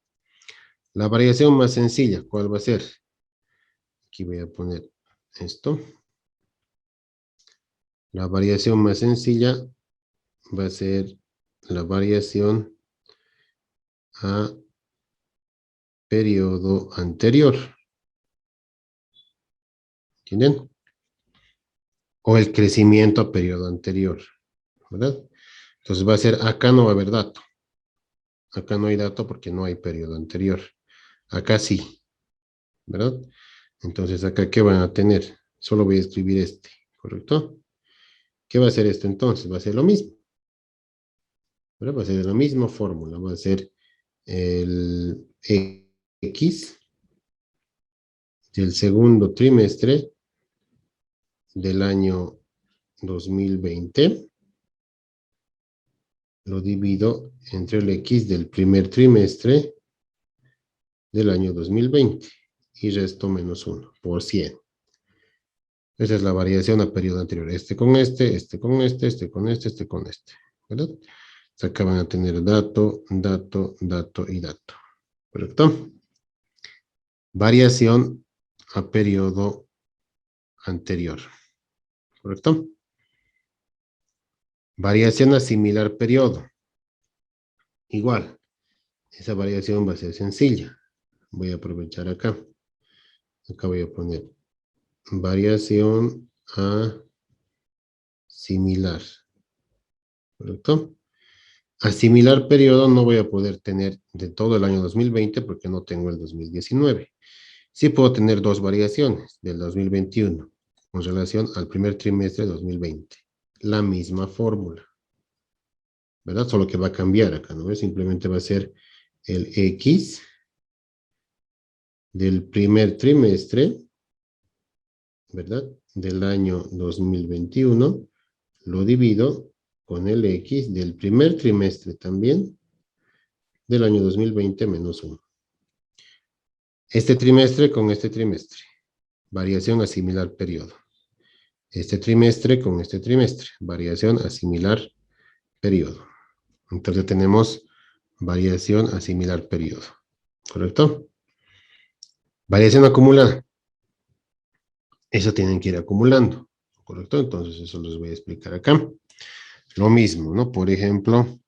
La variación más sencilla, ¿cuál va a ser? Aquí voy a poner esto. La variación más sencilla va a ser la variación a periodo anterior. ¿Entienden? O el crecimiento a periodo anterior, ¿verdad? Entonces va a ser, acá no va a haber dato. Acá no hay dato porque no hay periodo anterior. Acá sí, ¿verdad? Entonces acá, ¿qué van a tener? Solo voy a escribir este, ¿correcto? ¿Qué va a ser esto entonces? Va a ser lo mismo. ¿Verdad? Va a ser la misma fórmula. Va a ser el X del segundo trimestre del año 2020. Lo divido entre el X del primer trimestre del año 2020 y resto menos 1 por 100. Esa es la variación a periodo anterior. Este con este, este con este, este con este, este con este. ¿Verdad? Acá van a tener dato, dato, dato y dato. ¿Correcto? Variación a periodo anterior. ¿Correcto? Variación a similar periodo. Igual. Esa variación va a ser sencilla. Voy a aprovechar acá. Acá voy a poner variación a similar. ¿Correcto? A similar periodo no voy a poder tener de todo el año 2020 porque no tengo el 2019. Sí puedo tener dos variaciones del 2021 con relación al primer trimestre de 2020. La misma fórmula. ¿Verdad? Solo que va a cambiar acá, ¿no? Simplemente va a ser el X del primer trimestre, ¿verdad? Del año 2021, lo divido con el X del primer trimestre también del año 2020 menos 1. Este trimestre con este trimestre. Variación a similar periodo. Este trimestre con este trimestre. Variación a similar periodo. Entonces tenemos variación a similar periodo. ¿Correcto? Variación acumulada. Eso tienen que ir acumulando. ¿Correcto? Entonces eso les voy a explicar acá. Lo mismo, ¿no? Por ejemplo,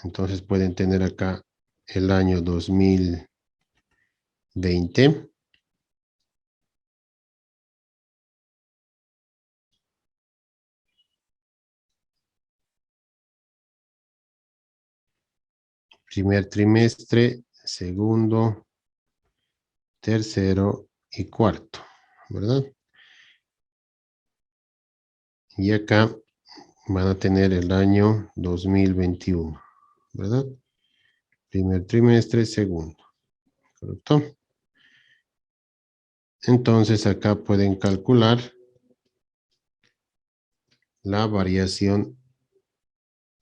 entonces pueden tener acá el año 2020. Primer trimestre, segundo, tercero y cuarto, ¿verdad? Y acá van a tener el año 2021, ¿verdad? Primer trimestre, segundo, ¿correcto? Entonces acá pueden calcular la variación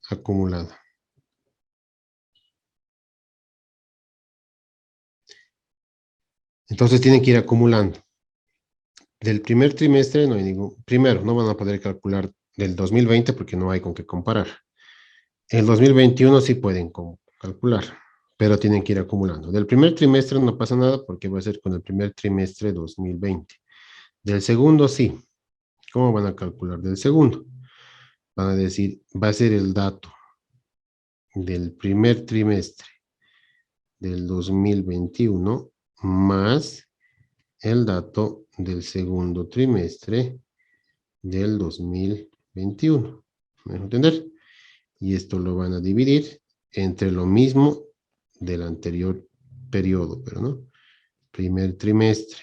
acumulada. Entonces tienen que ir acumulando. Del primer trimestre no hay primero, no van a poder calcular del 2020 porque no hay con qué comparar. El 2021 sí pueden calcular, pero tienen que ir acumulando. Del primer trimestre no pasa nada porque va a ser con el primer trimestre 2020. Del segundo sí. ¿Cómo van a calcular del segundo? Van a decir, va a ser el dato del primer trimestre del 2021 más el dato del segundo trimestre del 2021. ¿Me dejo entender? Y esto lo van a dividir entre lo mismo del anterior periodo, pero no. Primer trimestre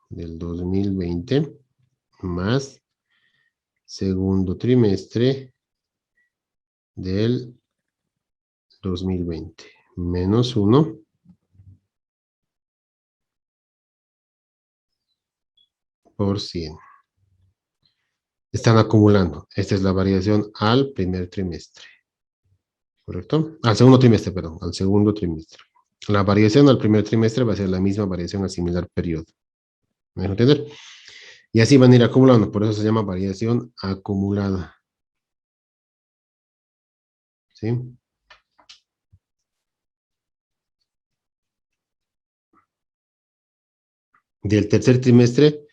del 2020 más segundo trimestre del 2020 menos 1 por 100. Están acumulando. Esta es la variación al primer trimestre. ¿Correcto? Al segundo trimestre, perdón. Al segundo trimestre. La variación al primer trimestre va a ser la misma variación al similar periodo. ¿Me dejo entender? Y así van a ir acumulando. Por eso se llama variación acumulada. ¿Sí? Del tercer trimestre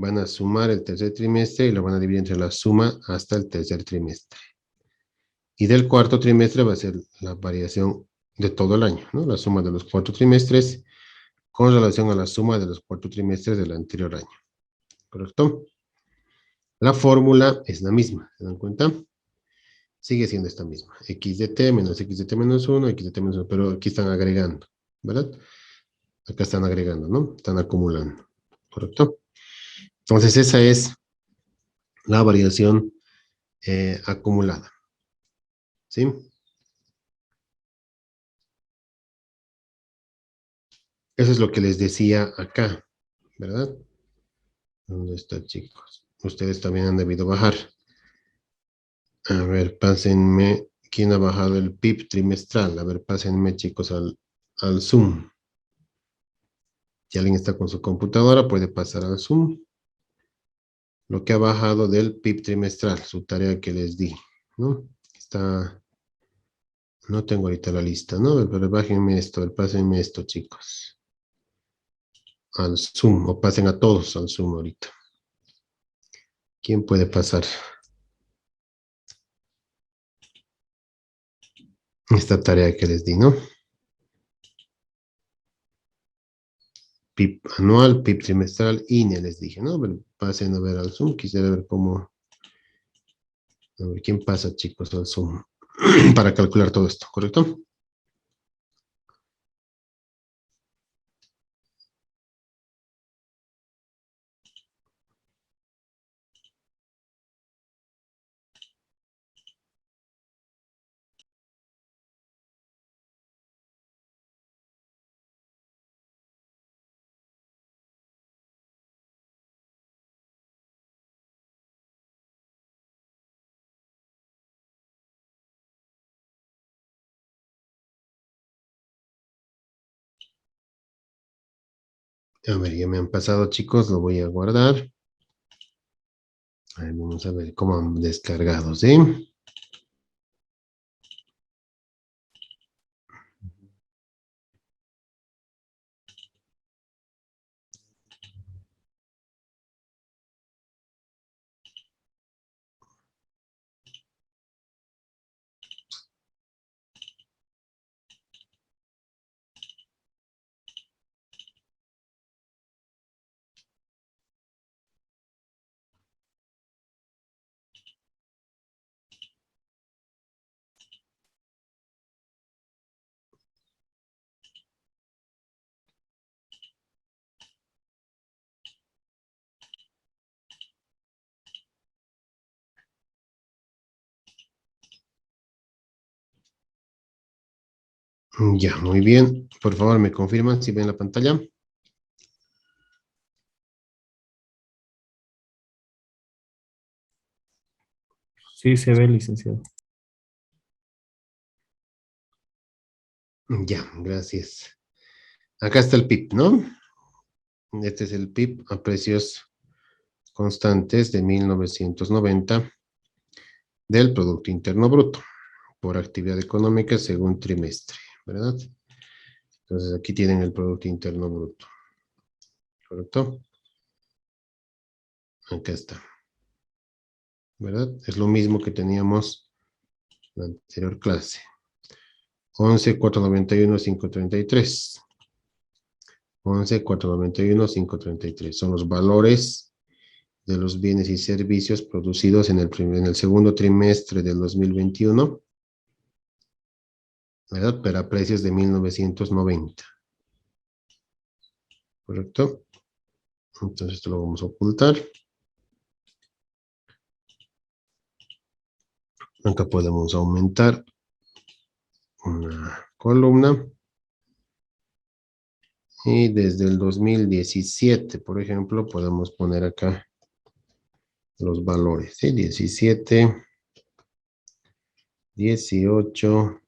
van a sumar el tercer trimestre y lo van a dividir entre la suma hasta el tercer trimestre. Y del cuarto trimestre va a ser la variación de todo el año, ¿no? La suma de los 4 trimestres con relación a la suma de los 4 trimestres del anterior año. ¿Correcto? La fórmula es la misma, ¿se dan cuenta? Sigue siendo esta misma. X de t menos x de t menos 1, x de t menos 1, pero aquí están agregando, ¿verdad? Acá están agregando, ¿no? Están acumulando, ¿correcto? Entonces esa es la variación acumulada, ¿sí? Eso es lo que les decía acá, ¿verdad? ¿Dónde está, chicos? Ustedes también han debido bajar. A ver, pásenme. ¿Quién ha bajado el PIB trimestral? A ver, pásenme, chicos, al Zoom. Si alguien está con su computadora, puede pasar al Zoom. Lo que ha bajado del PIB trimestral, su tarea que les di, ¿no? Está, no tengo ahorita la lista, ¿no? Pero bájenme esto, pásenme esto, chicos. Al Zoom, o pasen a todos al Zoom ahorita. ¿Quién puede pasar? Esta tarea que les di, ¿no? PIB anual, PIB trimestral, INE les dije, ¿no? Pero pasen a ver al Zoom, quisiera ver cómo, a ver quién pasa, chicos, al Zoom para calcular todo esto, ¿correcto? A ver, ya me han pasado, chicos, lo voy a guardar. A ver, vamos a ver cómo han descargado, ¿sí? Ya, muy bien. Por favor, me confirman si ven la pantalla. Sí, se ve, licenciado. Ya, gracias. Acá está el PIB, ¿no? Este es el PIB a precios constantes de 1990 del Producto Interno Bruto por actividad económica según trimestre, ¿verdad? Entonces aquí tienen el Producto Interno Bruto, ¿correcto? Acá está, ¿verdad? Es lo mismo que teníamos en la anterior clase. 11,491,533. 11,491,533. Son los valores de los bienes y servicios producidos en el segundo trimestre del 2021, ¿verdad? Pero a precios de 1990. ¿Correcto? Entonces esto lo vamos a ocultar. Acá podemos aumentar una columna. Y desde el 2017, por ejemplo, podemos poner acá los valores, ¿sí? 17, 18,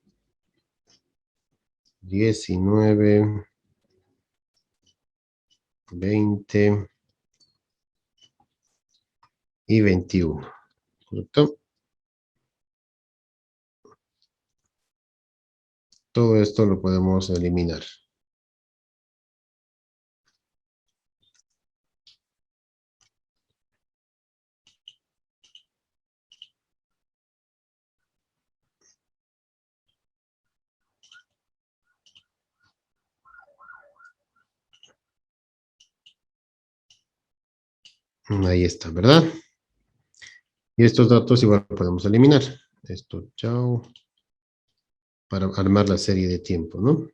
19, 20 y 21, ¿correcto? Todo esto lo podemos eliminar. Ahí está, ¿verdad? Y estos datos igual podemos eliminar. Esto, chao. Para armar la serie de tiempo, ¿no?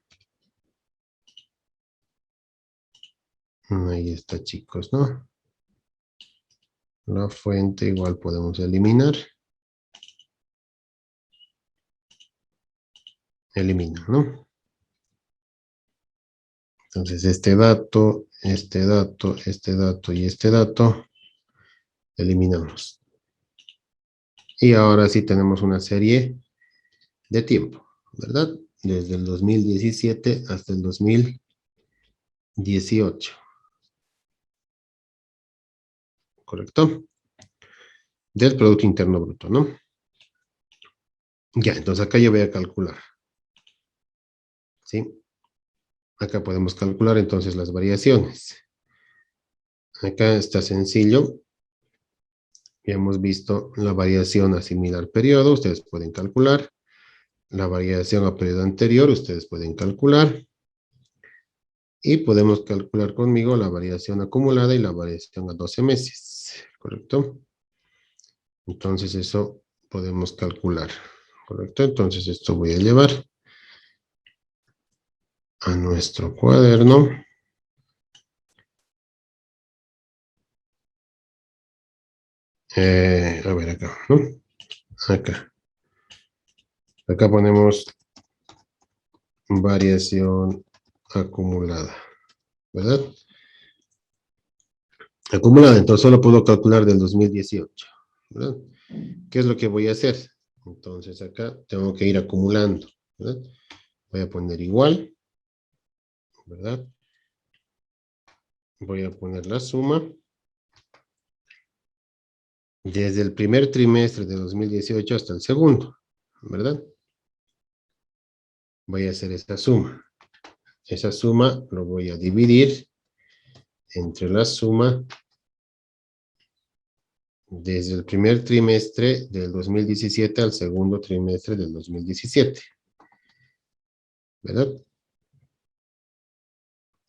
Ahí está, chicos, ¿no? La fuente igual podemos eliminar. Elimina, ¿no? Entonces, este dato y este dato, eliminamos. Y ahora sí tenemos una serie de tiempo, ¿verdad? Desde el 2017 hasta el 2018. ¿Correcto? Del Producto Interno Bruto, ¿no? Ya, entonces acá yo voy a calcular. ¿Sí? Acá podemos calcular entonces las variaciones. Acá está sencillo. Ya hemos visto la variación a similar periodo, ustedes pueden calcular. La variación a periodo anterior, ustedes pueden calcular. Y podemos calcular conmigo la variación acumulada y la variación a 12 meses. ¿Correcto? Entonces eso podemos calcular. ¿Correcto? Entonces esto voy a llevar a nuestro cuaderno. A ver acá, ¿no? Acá. Acá ponemos variación acumulada, ¿verdad? Acumulada, entonces solo puedo calcular del 2018, ¿verdad? ¿Qué es lo que voy a hacer? Entonces acá tengo que ir acumulando, ¿verdad? Voy a poner igual, ¿verdad? Voy a poner la suma desde el primer trimestre de 2018 hasta el segundo, ¿verdad? Voy a hacer esta suma. Esa suma lo voy a dividir entre la suma desde el primer trimestre del 2017 al segundo trimestre del 2017, ¿verdad?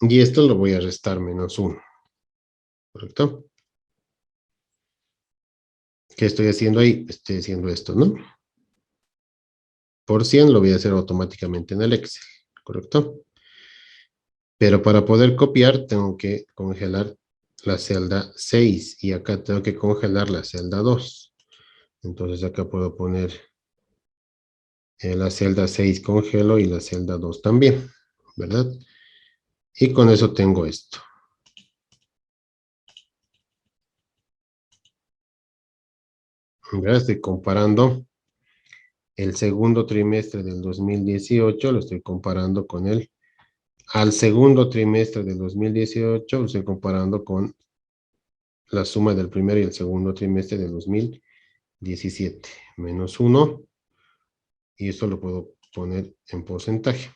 Y esto lo voy a restar menos 1, ¿correcto? ¿Qué estoy haciendo ahí? Estoy haciendo esto, ¿no? Por 100 lo voy a hacer automáticamente en el Excel, ¿correcto? Pero para poder copiar tengo que congelar la celda 6 y acá tengo que congelar la celda 2. Entonces acá puedo poner la celda 6 congelo y la celda 2 también, ¿verdad? Y con eso tengo esto. Ya estoy comparando el segundo trimestre del 2018, lo estoy comparando con al segundo trimestre del 2018, lo estoy comparando con la suma del primer y el segundo trimestre del 2017, menos 1, y esto lo puedo poner en porcentaje,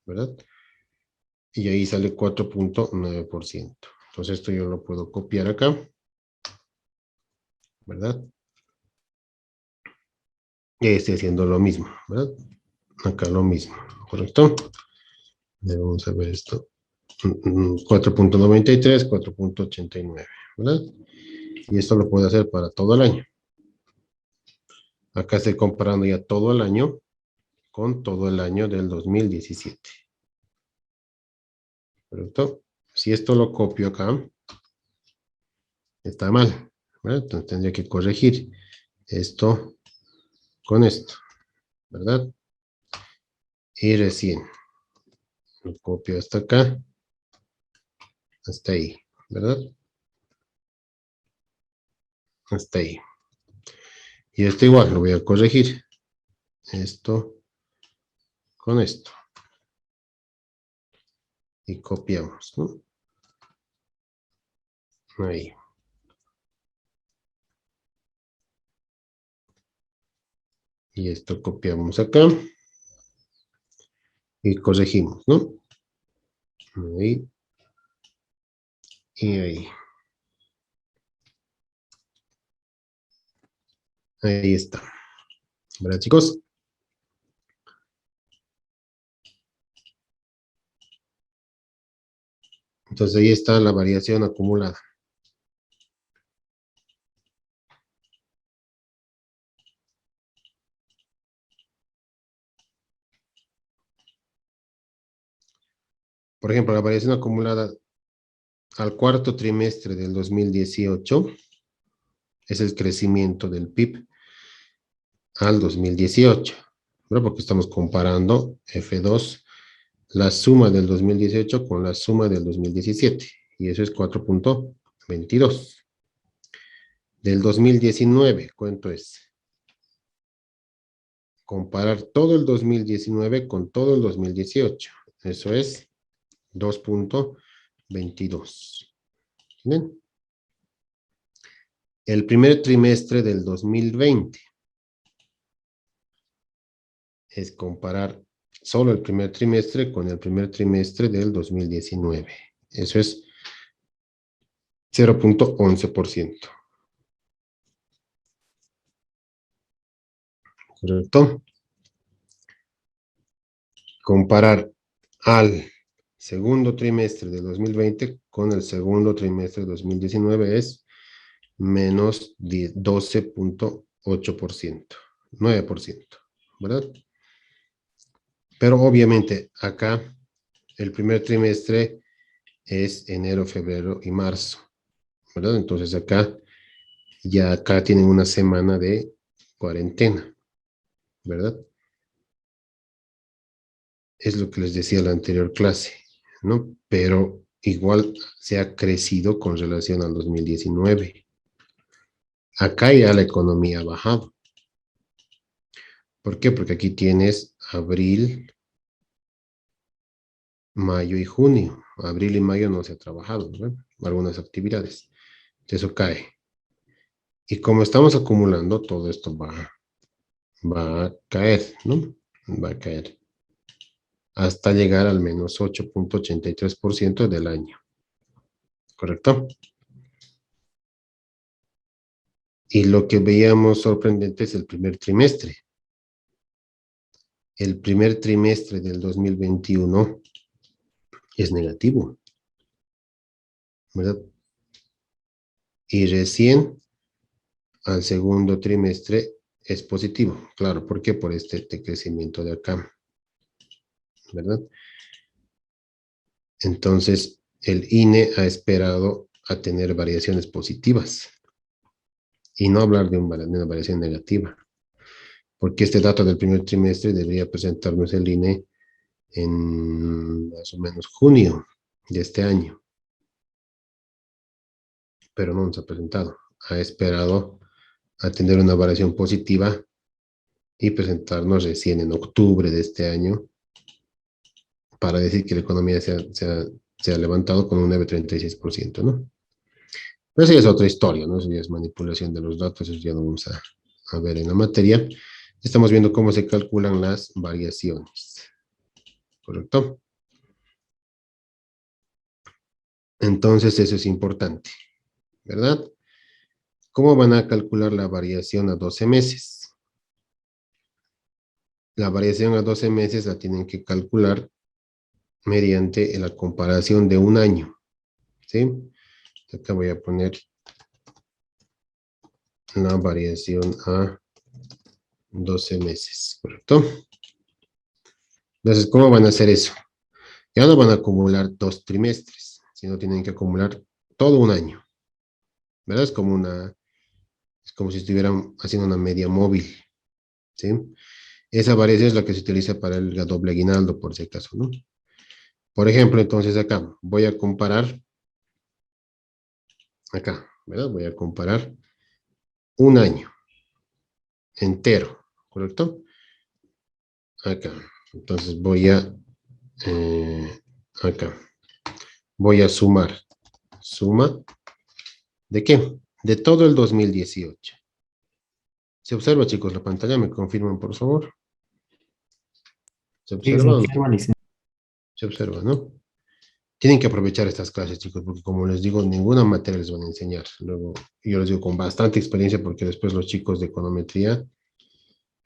¿verdad? Y ahí sale 4.9%. Entonces esto yo lo puedo copiar acá, ¿verdad? Y ahí estoy haciendo lo mismo, ¿verdad? Acá lo mismo, ¿correcto? Vamos a ver esto. 4.93, 4.89, ¿verdad? Y esto lo puedo hacer para todo el año. Acá estoy comparando ya todo el año con todo el año del 2017. ¿Correcto? Si esto lo copio acá, está mal, ¿verdad? Entonces tendría que corregir esto con esto, ¿verdad? Y recién lo copio hasta acá, hasta ahí, ¿verdad? Hasta ahí. Y esto igual lo voy a corregir. Esto con esto. Y copiamos, ¿no? Ahí. Y esto copiamos acá. Y corregimos, ¿no? Ahí. Y ahí. Ahí está. ¿Verdad, chicos? Entonces ahí está la variación acumulada. por ejemplo, la variación acumulada al cuarto trimestre del 2018 es el crecimiento del PIB al 2018, ¿verdad? Porque estamos comparando F2, la suma del 2018 con la suma del 2017, y eso es 4.22. Del 2019, ¿cuánto es? Comparar todo el 2019 con todo el 2018. Eso es 2.22. ¿Entienden? El primer trimestre del 2020 es comparar solo el primer trimestre con el primer trimestre del 2019. Eso es 0.11%. ¿Correcto? Comparar al segundo trimestre de 2020 con el segundo trimestre de 2019 es menos 12.8%, 9%, ¿verdad? Pero obviamente acá el primer trimestre es enero, febrero y marzo, ¿verdad? Entonces acá tienen una semana de cuarentena, ¿verdad? Es lo que les decía en la anterior clase, ¿no? Pero igual se ha crecido con relación al 2019. Acá ya la economía ha bajado. ¿Por qué? Porque aquí tienes abril, mayo y junio. Abril y mayo no se ha trabajado, ¿verdad? Algunas actividades. Eso cae. Y como estamos acumulando, todo esto va a caer, ¿no? Va a caer. Hasta llegar al menos 8.83% del año. ¿Correcto? Y lo que veíamos sorprendente es el primer trimestre. El primer trimestre del 2021 es negativo, ¿verdad? Y recién al segundo trimestre es positivo. Claro, ¿por qué? Por este crecimiento de acá, ¿verdad? Entonces, el INE ha esperado a tener variaciones positivas y no hablar de una variación negativa, porque este dato del primer trimestre debería presentarnos el INE en más o menos junio de este año, pero no nos ha presentado. Ha esperado a tener una variación positiva y presentarnos recién en octubre de este año para decir que la economía se ha levantado con un 9,36%, ¿no? Pero esa ya es otra historia, ¿no? Eso ya es manipulación de los datos, eso ya no vamos a ver en la materia. Estamos viendo cómo se calculan las variaciones, ¿correcto? Entonces eso es importante, ¿verdad? ¿Cómo van a calcular la variación a 12 meses? La variación a 12 meses la tienen que calcular mediante la comparación de un año, ¿sí? Acá voy a poner la variación a 12 meses, ¿correcto? Entonces, ¿cómo van a hacer eso? Ya no van a acumular 2 trimestres, sino tienen que acumular todo un año, ¿verdad? Es como si estuvieran haciendo una media móvil, ¿sí? Esa variación es la que se utiliza para el doble aguinaldo, por si acaso, ¿no? Por ejemplo, entonces acá voy a comparar, acá, ¿verdad? Voy a comparar un año entero, ¿correcto? Acá. Entonces acá, voy a sumar. ¿Suma de qué? De todo el 2018. ¿Se observa, chicos, la pantalla? ¿Me confirman, por favor? ¿Se Sí, se observa o no? observa, licenciado. Se observa, ¿no? Tienen que aprovechar estas clases, chicos, porque como les digo, ninguna materia les van a enseñar. Luego, yo les digo con bastante experiencia, porque después los chicos de econometría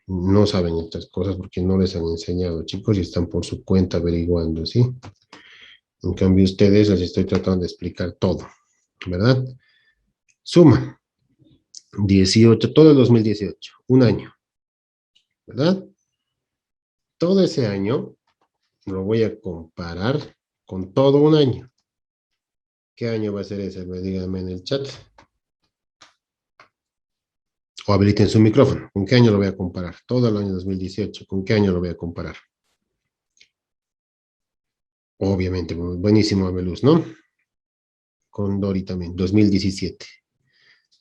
no saben estas cosas porque no les han enseñado, chicos, y están por su cuenta averiguando, ¿sí? En cambio, ustedes les estoy tratando de explicar todo, ¿verdad? Suma 18, todo el 2018, un año, ¿verdad? Todo ese año lo voy a comparar con todo un año. ¿Qué año va a ser ese? Díganme en el chat. O habiliten su micrófono. ¿Con qué año lo voy a comparar? Todo el año 2018. ¿Con qué año lo voy a comparar? Obviamente, buenísimo, Abeluz, ¿no? Con Dori también, 2017.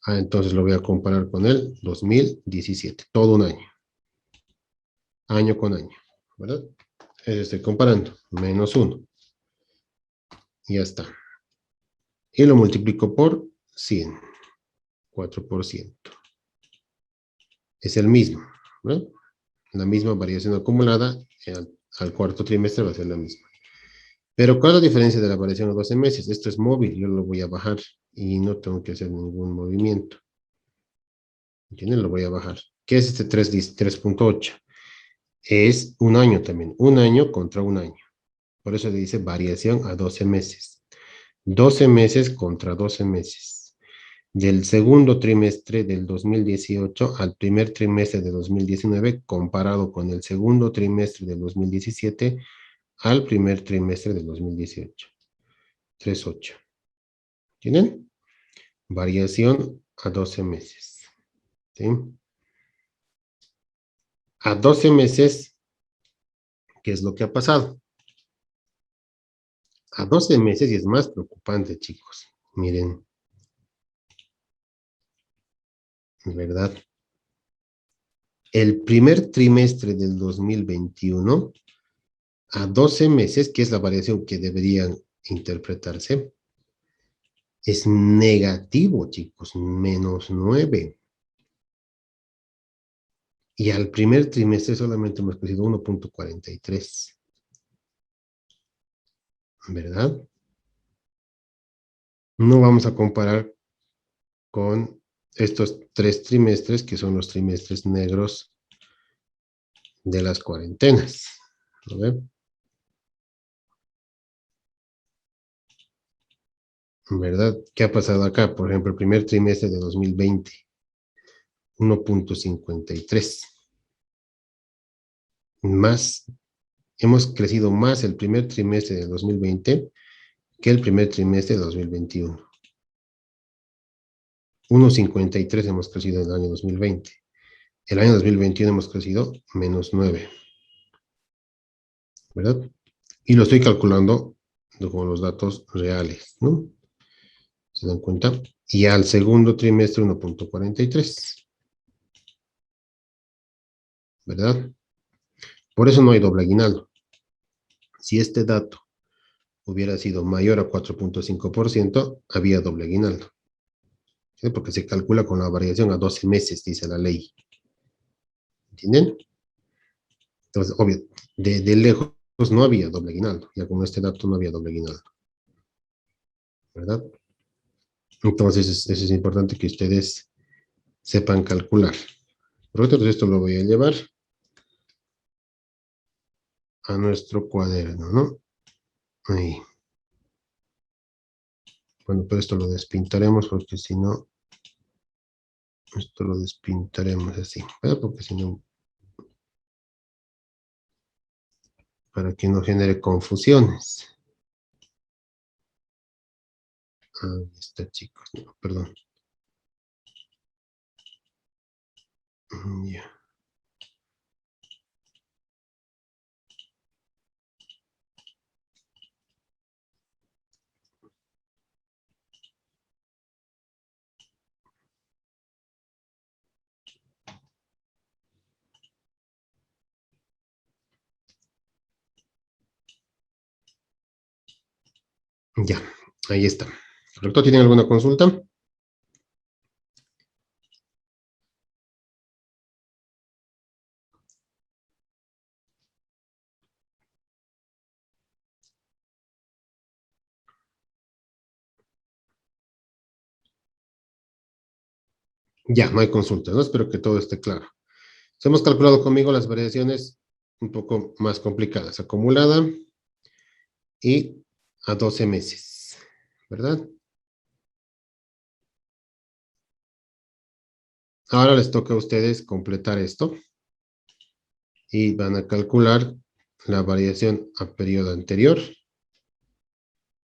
Entonces lo voy a comparar con el 2017. Todo un año. Año con año, ¿verdad? Eso estoy comparando. Menos 1. Y ya está. Y lo multiplico por 100. 4%. Es el mismo, ¿verdad? La misma variación acumulada al cuarto trimestre va a ser la misma. Pero ¿cuál es la diferencia de la variación a 12 meses? Esto es móvil, yo lo voy a bajar y no tengo que hacer ningún movimiento. ¿Entienden? Lo voy a bajar. ¿Qué es este 3.8? Es un año también. Un año contra un año. Por eso dice variación a 12 meses. 12 meses contra 12 meses. Del segundo trimestre del 2018 al primer trimestre de 2019, comparado con el segundo trimestre del 2017 al primer trimestre del 2018. 3.8. ¿Tienen? Variación a 12 meses. ¿Sí? A 12 meses, ¿qué es lo que ha pasado? A 12 meses, y es más preocupante, chicos. Miren. ¿Verdad? El primer trimestre del 2021, a 12 meses, que es la variación que deberían interpretarse, es negativo, chicos, menos 9. Y al primer trimestre solamente hemos crecido 1.43. ¿Verdad? No vamos a comparar con estos 3 trimestres, que son los trimestres negros de las cuarentenas. ¿No ven? ¿Verdad? ¿Qué ha pasado acá? Por ejemplo, el primer trimestre de 2020. 1.53. Más, hemos crecido más el primer trimestre de 2020 que el primer trimestre de 2021. 1.53 hemos crecido en el año 2020. El año 2021 hemos crecido menos 9. ¿Verdad? Y lo estoy calculando con los datos reales, ¿no? ¿Se dan cuenta? Y al segundo trimestre 1.43. ¿Verdad? Por eso no hay doble aguinaldo. Si este dato hubiera sido mayor a 4.5%, había doble aguinaldo. ¿Sí? Porque se calcula con la variación a 12 meses, dice la ley. ¿Entienden? Entonces, obvio, de lejos no había doble aguinaldo. Ya con este dato no había doble aguinaldo. ¿Verdad? Entonces, eso es importante que ustedes sepan calcular. Por otro, esto lo voy a llevar a nuestro cuaderno, ¿no? Ahí. Bueno, pues esto lo despintaremos porque si no, esto lo despintaremos así, ¿verdad? Porque si no, para que no genere confusiones. Ahí está, chicos, no, perdón. Ya. Ya, ahí está. ¿Correcto? ¿Tienen alguna consulta? Ya, no hay consultas, ¿no? Espero que todo esté claro. Hemos calculado conmigo las variaciones un poco más complicadas. Acumulada y a 12 meses, ¿verdad? Ahora les toca a ustedes completar esto y van a calcular la variación a periodo anterior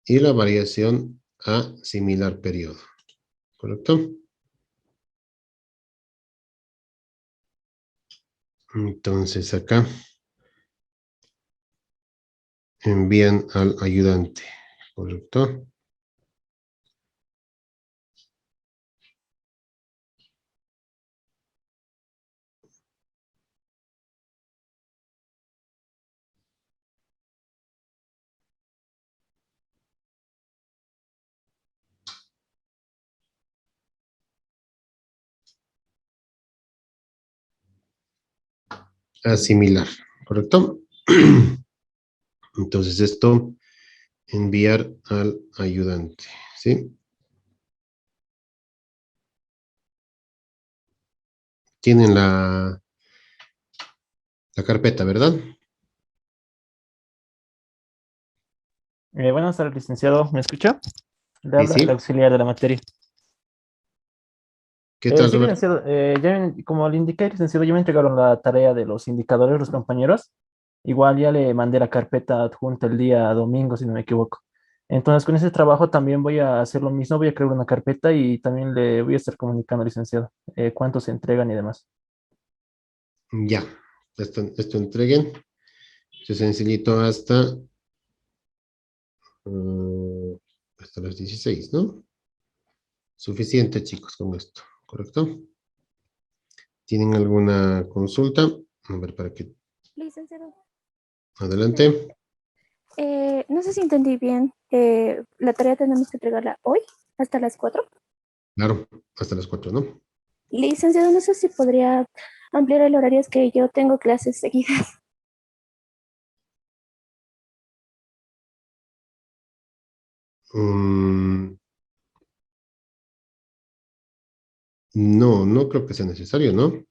y la variación a similar periodo. ¿Correcto? Entonces acá envían al ayudante. ¿Correcto? Asimilar. ¿Correcto? Entonces esto, enviar al ayudante. ¿Sí? Tienen la carpeta, ¿verdad? Buenas tardes, licenciado. ¿Me escucha? Le Sí, habla el sí. auxiliar de la materia. ¿Qué tal, Sí, Roberto? licenciado. Como le indiqué, licenciado, ya me entregaron la tarea de los indicadores, los compañeros. Igual ya le mandé la carpeta adjunta el día domingo, si no me equivoco. Entonces, con ese trabajo también voy a hacer lo mismo, voy a crear una carpeta y también le voy a estar comunicando, licenciado, cuántos se entregan y demás. Ya. Esto entreguen. Es sencillito hasta las 16, ¿no? Suficiente, chicos, con esto. ¿Correcto? ¿Tienen alguna consulta? A ver, para que Licenciado. adelante. No sé si entendí bien. La tarea tenemos que entregarla hoy, hasta las 4. Claro, hasta las 4, ¿no? Licenciado, no sé si podría ampliar el horario, es que yo tengo clases seguidas. Mm, no, no creo que sea necesario, ¿no?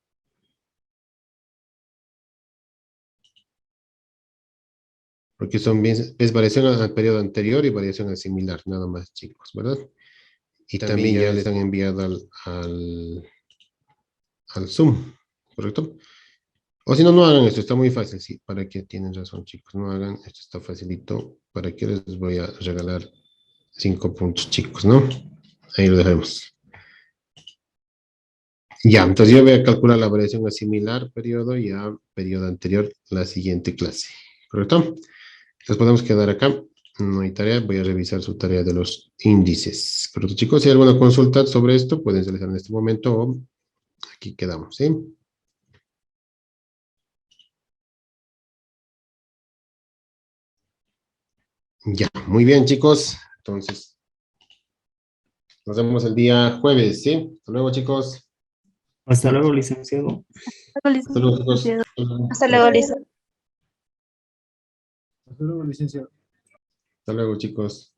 Porque es variación al periodo anterior y variación al similar, nada más, chicos, ¿verdad? Y también ya les han enviado al Zoom, ¿correcto? O si no, no hagan esto, está muy fácil, sí, para que tienen razón, chicos, no hagan, esto está facilito, para que les voy a regalar 5 puntos, chicos, ¿no? Ahí lo dejamos. Ya, entonces yo voy a calcular la variación a similar periodo y a periodo anterior, la siguiente clase, ¿correcto? Entonces podemos quedar acá, no hay tarea, voy a revisar su tarea de los índices. Pero chicos, si hay alguna consulta sobre esto, pueden realizar en este momento o aquí quedamos, ¿sí? Ya, muy bien, chicos. Entonces, nos vemos el día jueves, ¿sí? Hasta luego, chicos. Hasta luego, licenciado. Hasta luego, chicos. Hasta luego, Lisa. Hasta luego, licenciado. Hasta luego, chicos.